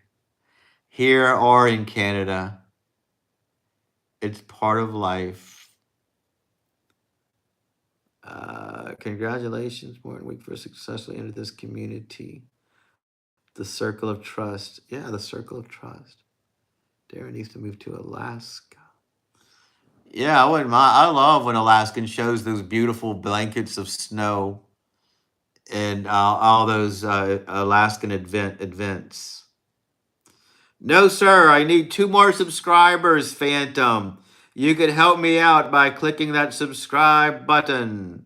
here or in Canada. It's part of life. Congratulations, Morton Week, for successfully entered this community. The circle of trust. Yeah, the circle of trust. Darren needs to move to Alaska. Yeah, I wouldn't mind. I love when Alaskan shows those beautiful blankets of snow and all those Alaskan events. No, sir. I need 2 more subscribers, Phantom. You could help me out by clicking that subscribe button.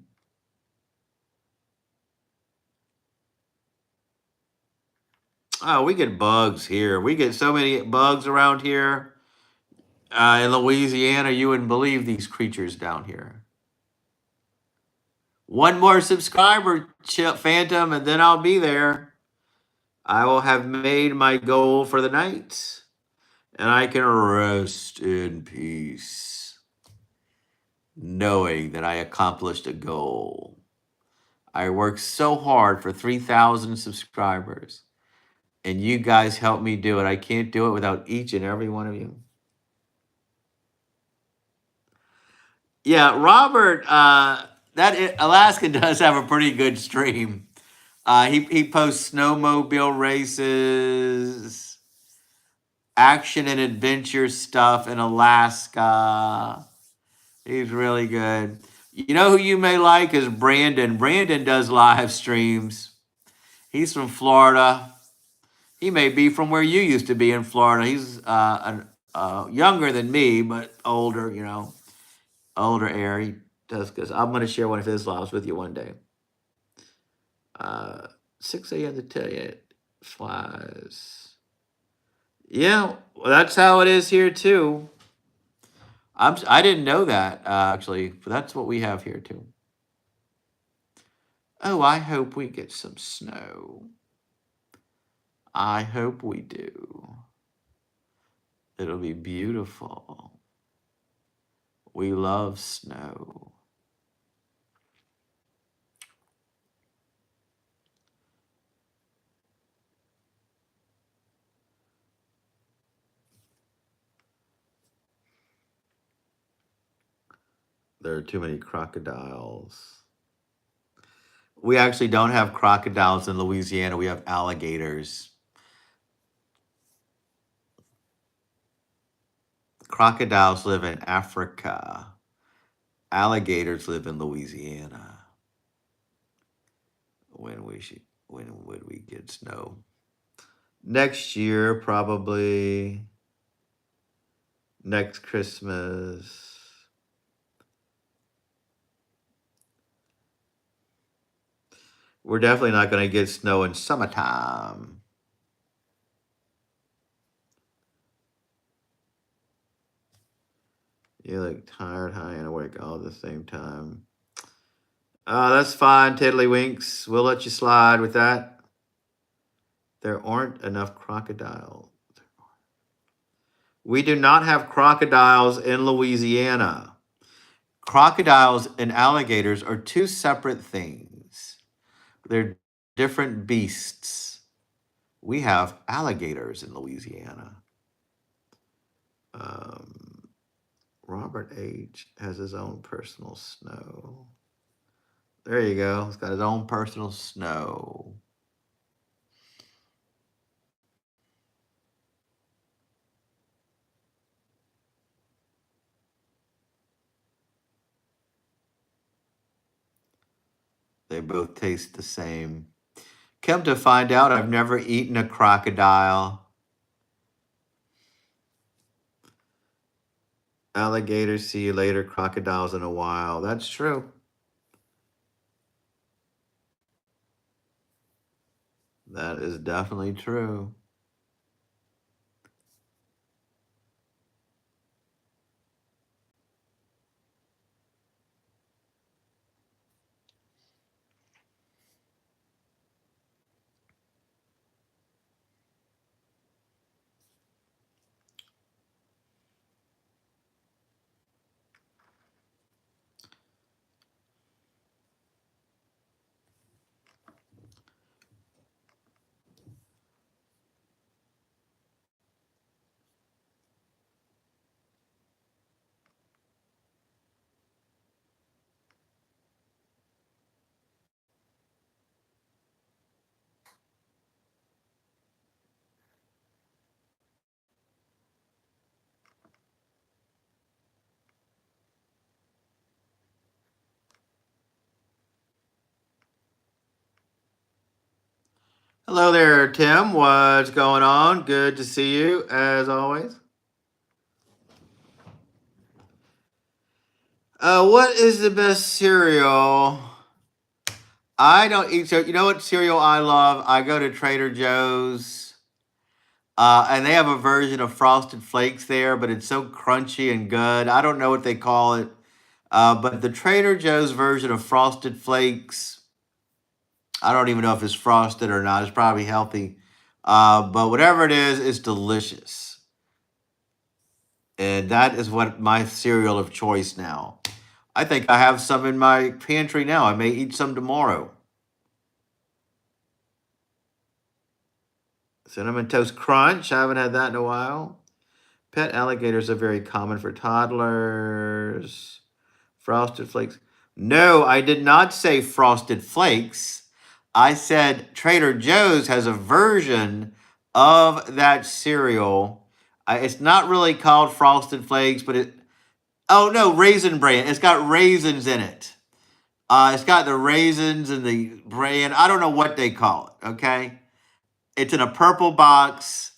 Oh, we get bugs here. We get so many bugs around here. In Louisiana, you wouldn't believe these creatures down here. 1 more subscriber, Phantom, and then I'll be there. I will have made my goal for the night, and I can rest in peace, knowing that I accomplished a goal. I worked so hard for 3,000 subscribers, and you guys helped me do it. I can't do it without each and every one of you. Yeah, Robert, Alaska does have a pretty good stream. He posts snowmobile races, action and adventure stuff in Alaska. He's really good. You know who you may like is Brandon. Brandon does live streams. He's from Florida. He may be from where you used to be in Florida. He's younger than me, but older, older air. He does because I'm going to share one of his lives with you one day. 6 a.m. to 10 it flies. Yeah, well, that's how it is here too. I didn't know that actually, but that's what we have here too. Oh, I hope we get some snow. I hope we do. It'll be beautiful. We love snow. There are too many crocodiles. We actually don't have crocodiles in Louisiana. We have alligators. Crocodiles live in Africa. Alligators live in Louisiana. When would we get snow? Next year, probably. Next Christmas. We're definitely not going to get snow in summertime. You look tired, high, and awake all at the same time. That's fine, Tiddlywinks. We'll let you slide with that. There aren't enough crocodiles. We do not have crocodiles in Louisiana. Crocodiles and alligators are 2 separate things. They're different beasts. We have alligators in Louisiana. Robert H. has his own personal snow. There you go. He's got his own personal snow. They both taste the same. Come to find out, I've never eaten a crocodile. Alligators, see you later. Crocodiles in a while. That's true. That is definitely true. Hello there, Tim. What's going on? Good to see you as always. What is the best cereal? I don't eat so. You know what cereal I love? I go to Trader Joe's, and they have a version of Frosted Flakes there, but it's so crunchy and good. I don't know what they call it, but the Trader Joe's version of Frosted Flakes, I don't even know if it's frosted or not. It's probably healthy, but whatever it is, it's delicious, and that is what my cereal of choice now. I think I have some in my pantry now. I may eat some tomorrow. Cinnamon Toast Crunch. I haven't had that in a while. Pet alligators are very common for toddlers. Frosted Flakes. No, I did not say Frosted Flakes. I said Trader Joe's has a version of that cereal. It's not really called Frosted Flakes, but it. Oh no, Raisin Bran. It's got raisins in it. It's got the raisins and the bran. I don't know what they call it. Okay, it's in a purple box,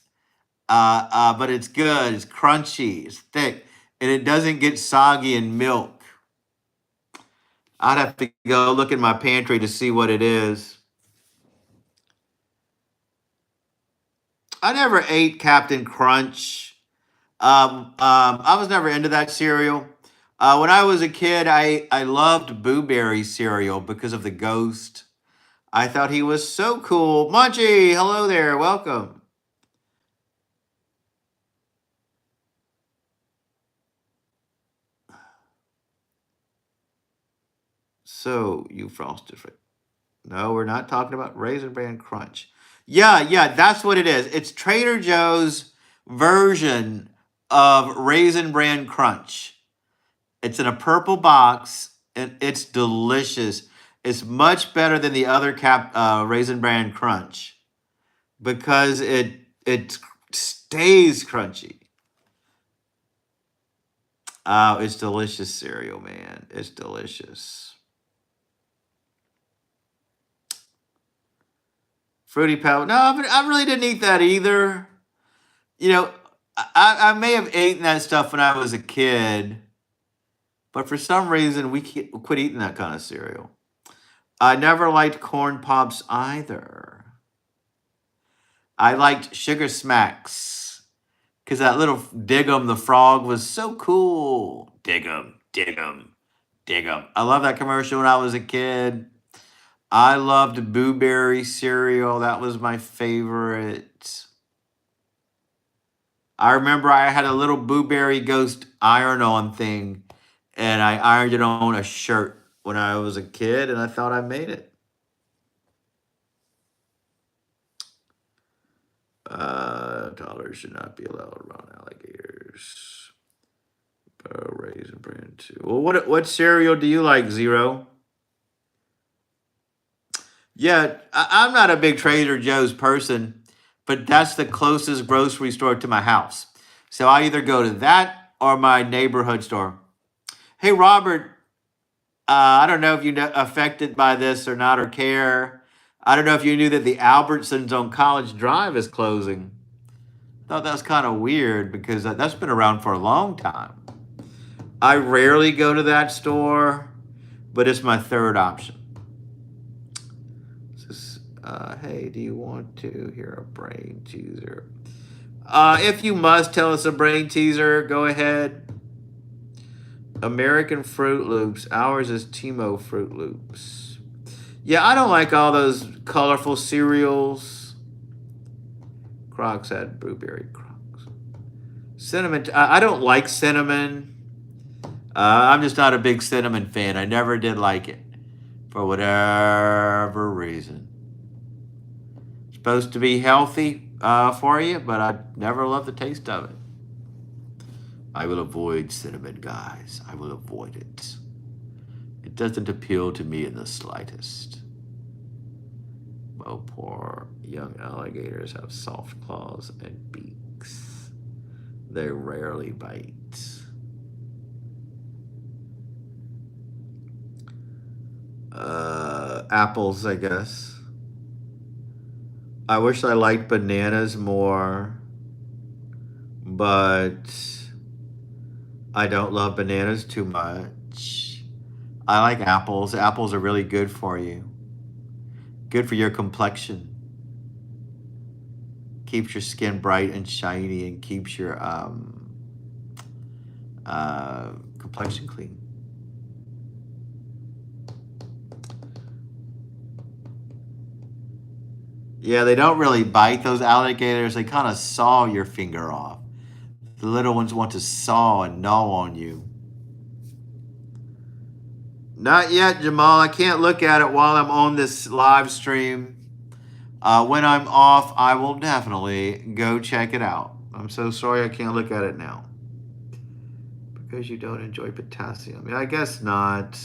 but it's good. It's crunchy. It's thick, and it doesn't get soggy in milk. I'd have to go look in my pantry to see what it is. I never ate Captain Crunch. I was never into that cereal. When I was a kid, I loved Boo Berry cereal because of the ghost. I thought he was so cool. Munchie, hello there. Welcome. So, you frosted flakes. No, we're not talking about Raisin Bran Crunch. Yeah, that's what it is. It's Trader Joe's version of Raisin Bran Crunch. It's in a purple box and it's delicious. It's much better than the other Raisin Bran Crunch because it stays crunchy. Oh, it's delicious cereal, man. It's delicious. Fruity Pebbles. No, but I really didn't eat that either. You know, I may have eaten that stuff when I was a kid, but for some reason we quit eating that kind of cereal. I never liked corn pops either. I liked Sugar Smacks because that little Dig'em the frog was so cool. Dig'em, Dig'em, Dig'em. I love that commercial when I was a kid. I loved Boo Berry cereal. That was my favorite. I remember I had a little Boo Berry Ghost iron-on thing, and I ironed it on a shirt when I was a kid, and I thought I made it. Toddlers should not be allowed around alligators. Raisin Bran too. Well, what cereal do you like, Zero? Yeah, I'm not a big Trader Joe's person, but that's the closest grocery store to my house. So I either go to that or my neighborhood store. Hey, Robert, I don't know if you know affected by this or not or care. I don't know if you knew that the Albertsons on College Drive is closing. Thought that was kind of weird because that's been around for a long time. I rarely go to that store, but it's my third option. Hey, do you want to hear a brain teaser? If you must tell us a brain teaser, go ahead. American Fruit Loops. Ours is Timo Fruit Loops. Yeah, I don't like all those colorful cereals. Crocs had blueberry Crocs. Cinnamon. I don't like cinnamon. I'm just not a big cinnamon fan. I never did like it for whatever reason. It's supposed to be healthy for you, but I never loved the taste of it. I will avoid cinnamon, guys. I will avoid it. It doesn't appeal to me in the slightest. Oh, poor young alligators have soft claws and beaks. They rarely bite. Apples, I guess. I wish I liked bananas more, but I don't love bananas too much. I like apples. Apples are really good for you. Good for your complexion. Keeps your skin bright and shiny and keeps your complexion clean. Yeah, they don't really bite those alligators. They kind of saw your finger off. The little ones want to saw and gnaw on you. Not yet, Jamal. I can't look at it while I'm on this live stream. When I'm off, I will definitely go check it out. I'm so sorry I can't look at it now. Because you don't enjoy potassium. Yeah, I guess not.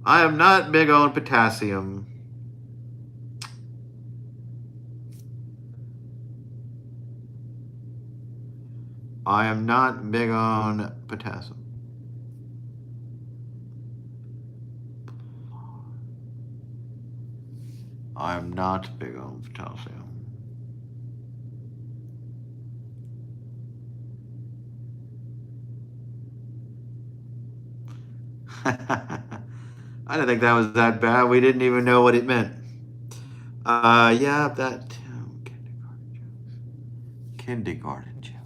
I am not big on potassium. I am not big on potassium. I am not big on potassium. I didn't think that was that bad. We didn't even know what it meant. Yeah, that kindergarten jokes. Kindergarten jokes.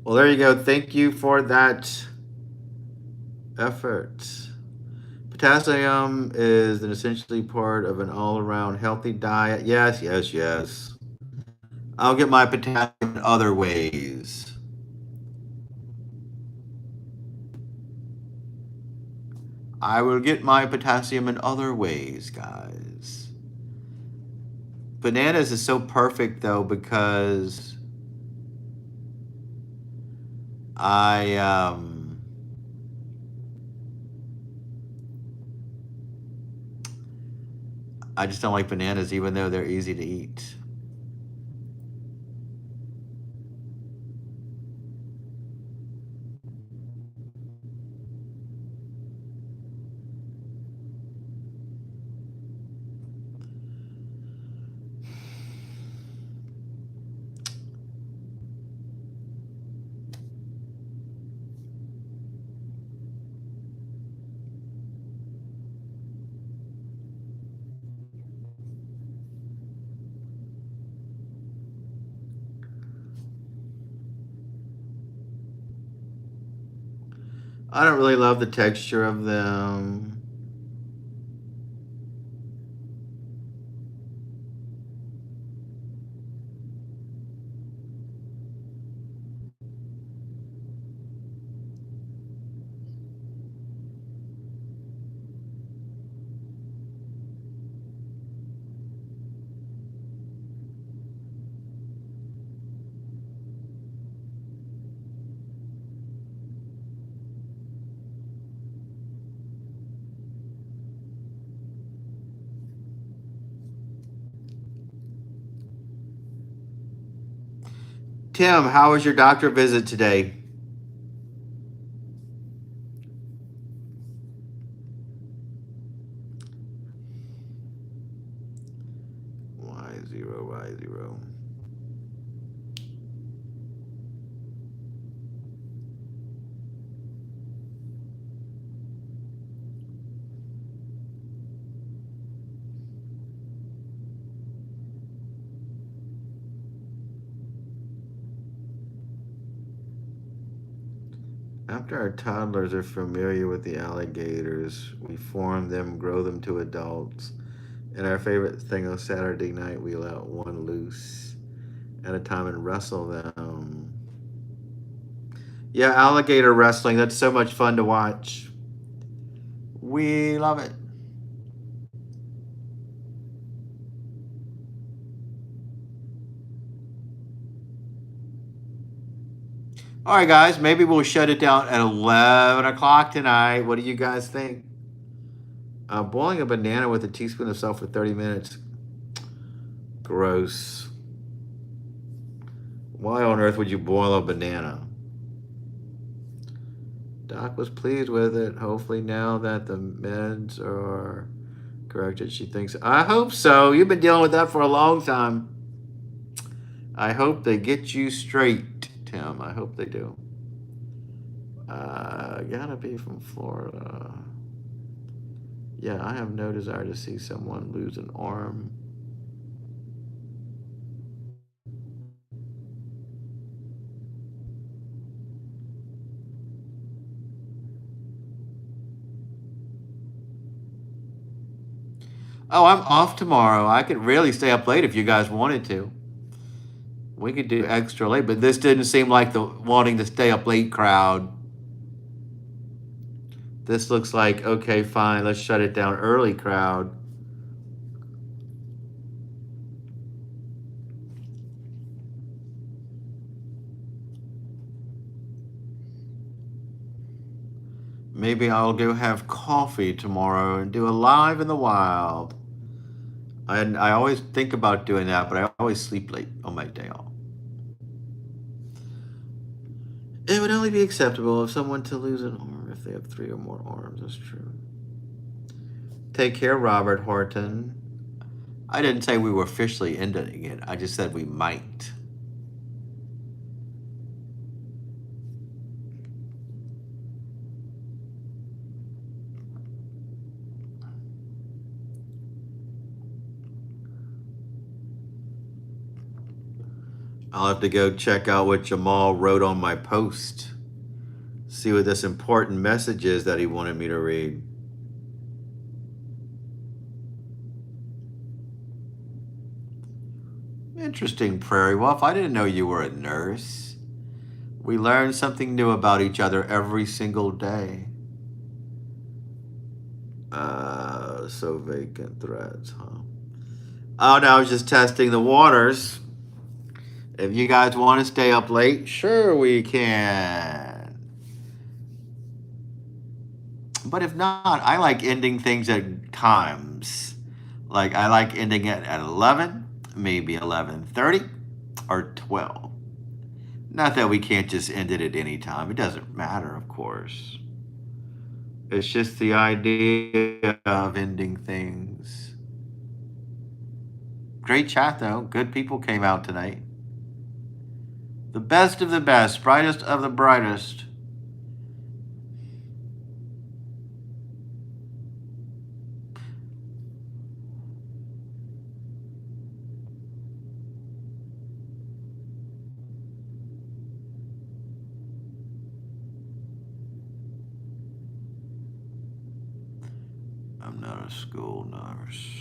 Well, there you go. Thank you for that effort. Potassium is an essentially part of an all-around healthy diet. Yes, yes, yes. I'll get my potassium in other ways. I will get my potassium in other ways, guys. Bananas is so perfect though because I I just don't like bananas even though they're easy to eat. I don't really love the texture of them. Tim, how was your doctor visit today? Y0, Y0. After our toddlers are familiar with the alligators, we form them, grow them to adults. And our favorite thing on Saturday night, we let one loose at a time and wrestle them. Yeah, alligator wrestling. That's so much fun to watch. We love it. All right, guys, maybe we'll shut it down at 11 o'clock tonight. What do you guys think? Boiling a banana with a teaspoon of salt for 30 minutes. Gross. Why on earth would you boil a banana? Doc was pleased with it. Hopefully, now that the meds are corrected, she thinks. I hope so. You've been dealing with that for a long time. I hope they get you straight, Tim. I hope they do. Gotta be from Florida. Yeah, I have no desire to see someone lose an arm. Oh, I'm off tomorrow. I could really stay up late if you guys wanted to. We could do extra late, but this didn't seem like the wanting to stay up late crowd. This looks like, okay, fine, let's shut it down early crowd. Maybe I'll go have coffee tomorrow and do a live in the wild. And I always think about doing that, but I always sleep late on my day off. It would only be acceptable if someone to lose an arm if they have 3 or more arms. That's true. Take care, Robert Horton. I didn't say we were officially ending it. I just said we might. I'll have to go check out what Jamal wrote on my post. See what this important message is that he wanted me to read. Interesting, Prairie Wolf. I didn't know you were a nurse. We learn something new about each other every single day. So vacant threads, huh? Oh, no, I was just testing the waters. If you guys want to stay up late, sure we can. But if not, I like ending things at times. Like I like ending it at 11, maybe 11:30 or 12. Not that we can't just end it at any time. It doesn't matter, of course. It's just the idea of ending things. Great chat, though. Good people came out tonight. The best of the best, brightest of the brightest. I'm not a school nurse.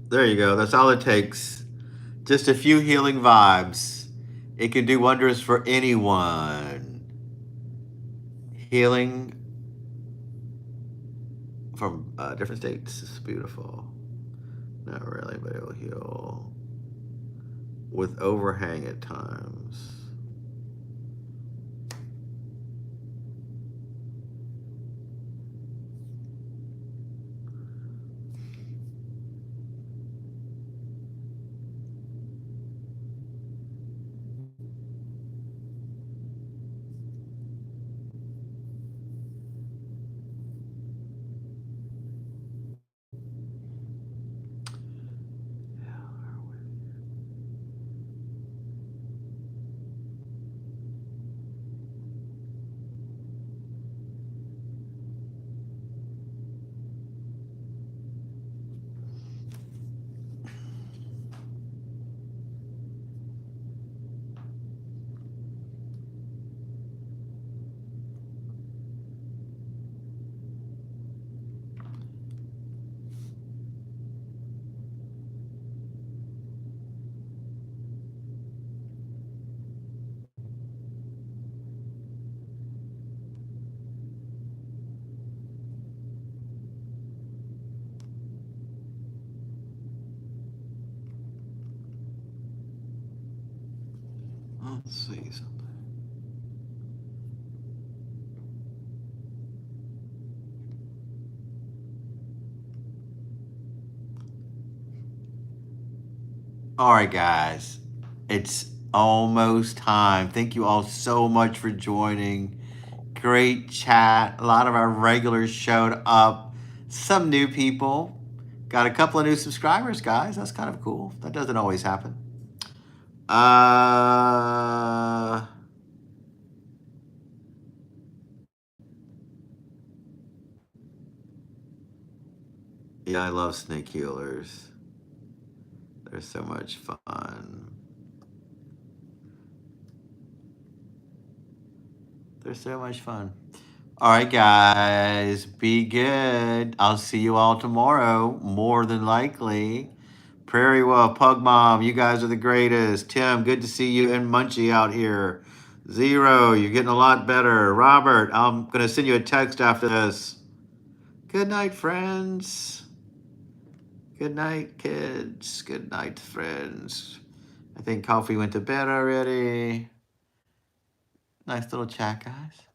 There you go. That's all it takes. Just a few healing vibes. It can do wonders for anyone. Healing from different states is beautiful. Not really, but it'll heal with overhang at times. Let's see something. All right, guys. It's almost time. Thank you all so much for joining. Great chat. A lot of our regulars showed up. Some new people. Got a couple of new subscribers, guys. That's kind of cool. That doesn't always happen. Yeah, I love snake healers. They're so much fun. They're so much fun. All right, guys, be good. I'll see you all tomorrow, more than likely. Prairie Wolf, Pug Mom, you guys are the greatest. Tim, good to see you and Munchie out here. Zero, you're getting a lot better. Robert, I'm going to send you a text after this. Good night, friends. Good night, kids. Good night, friends. I think Coffee went to bed already. Nice little chat, guys.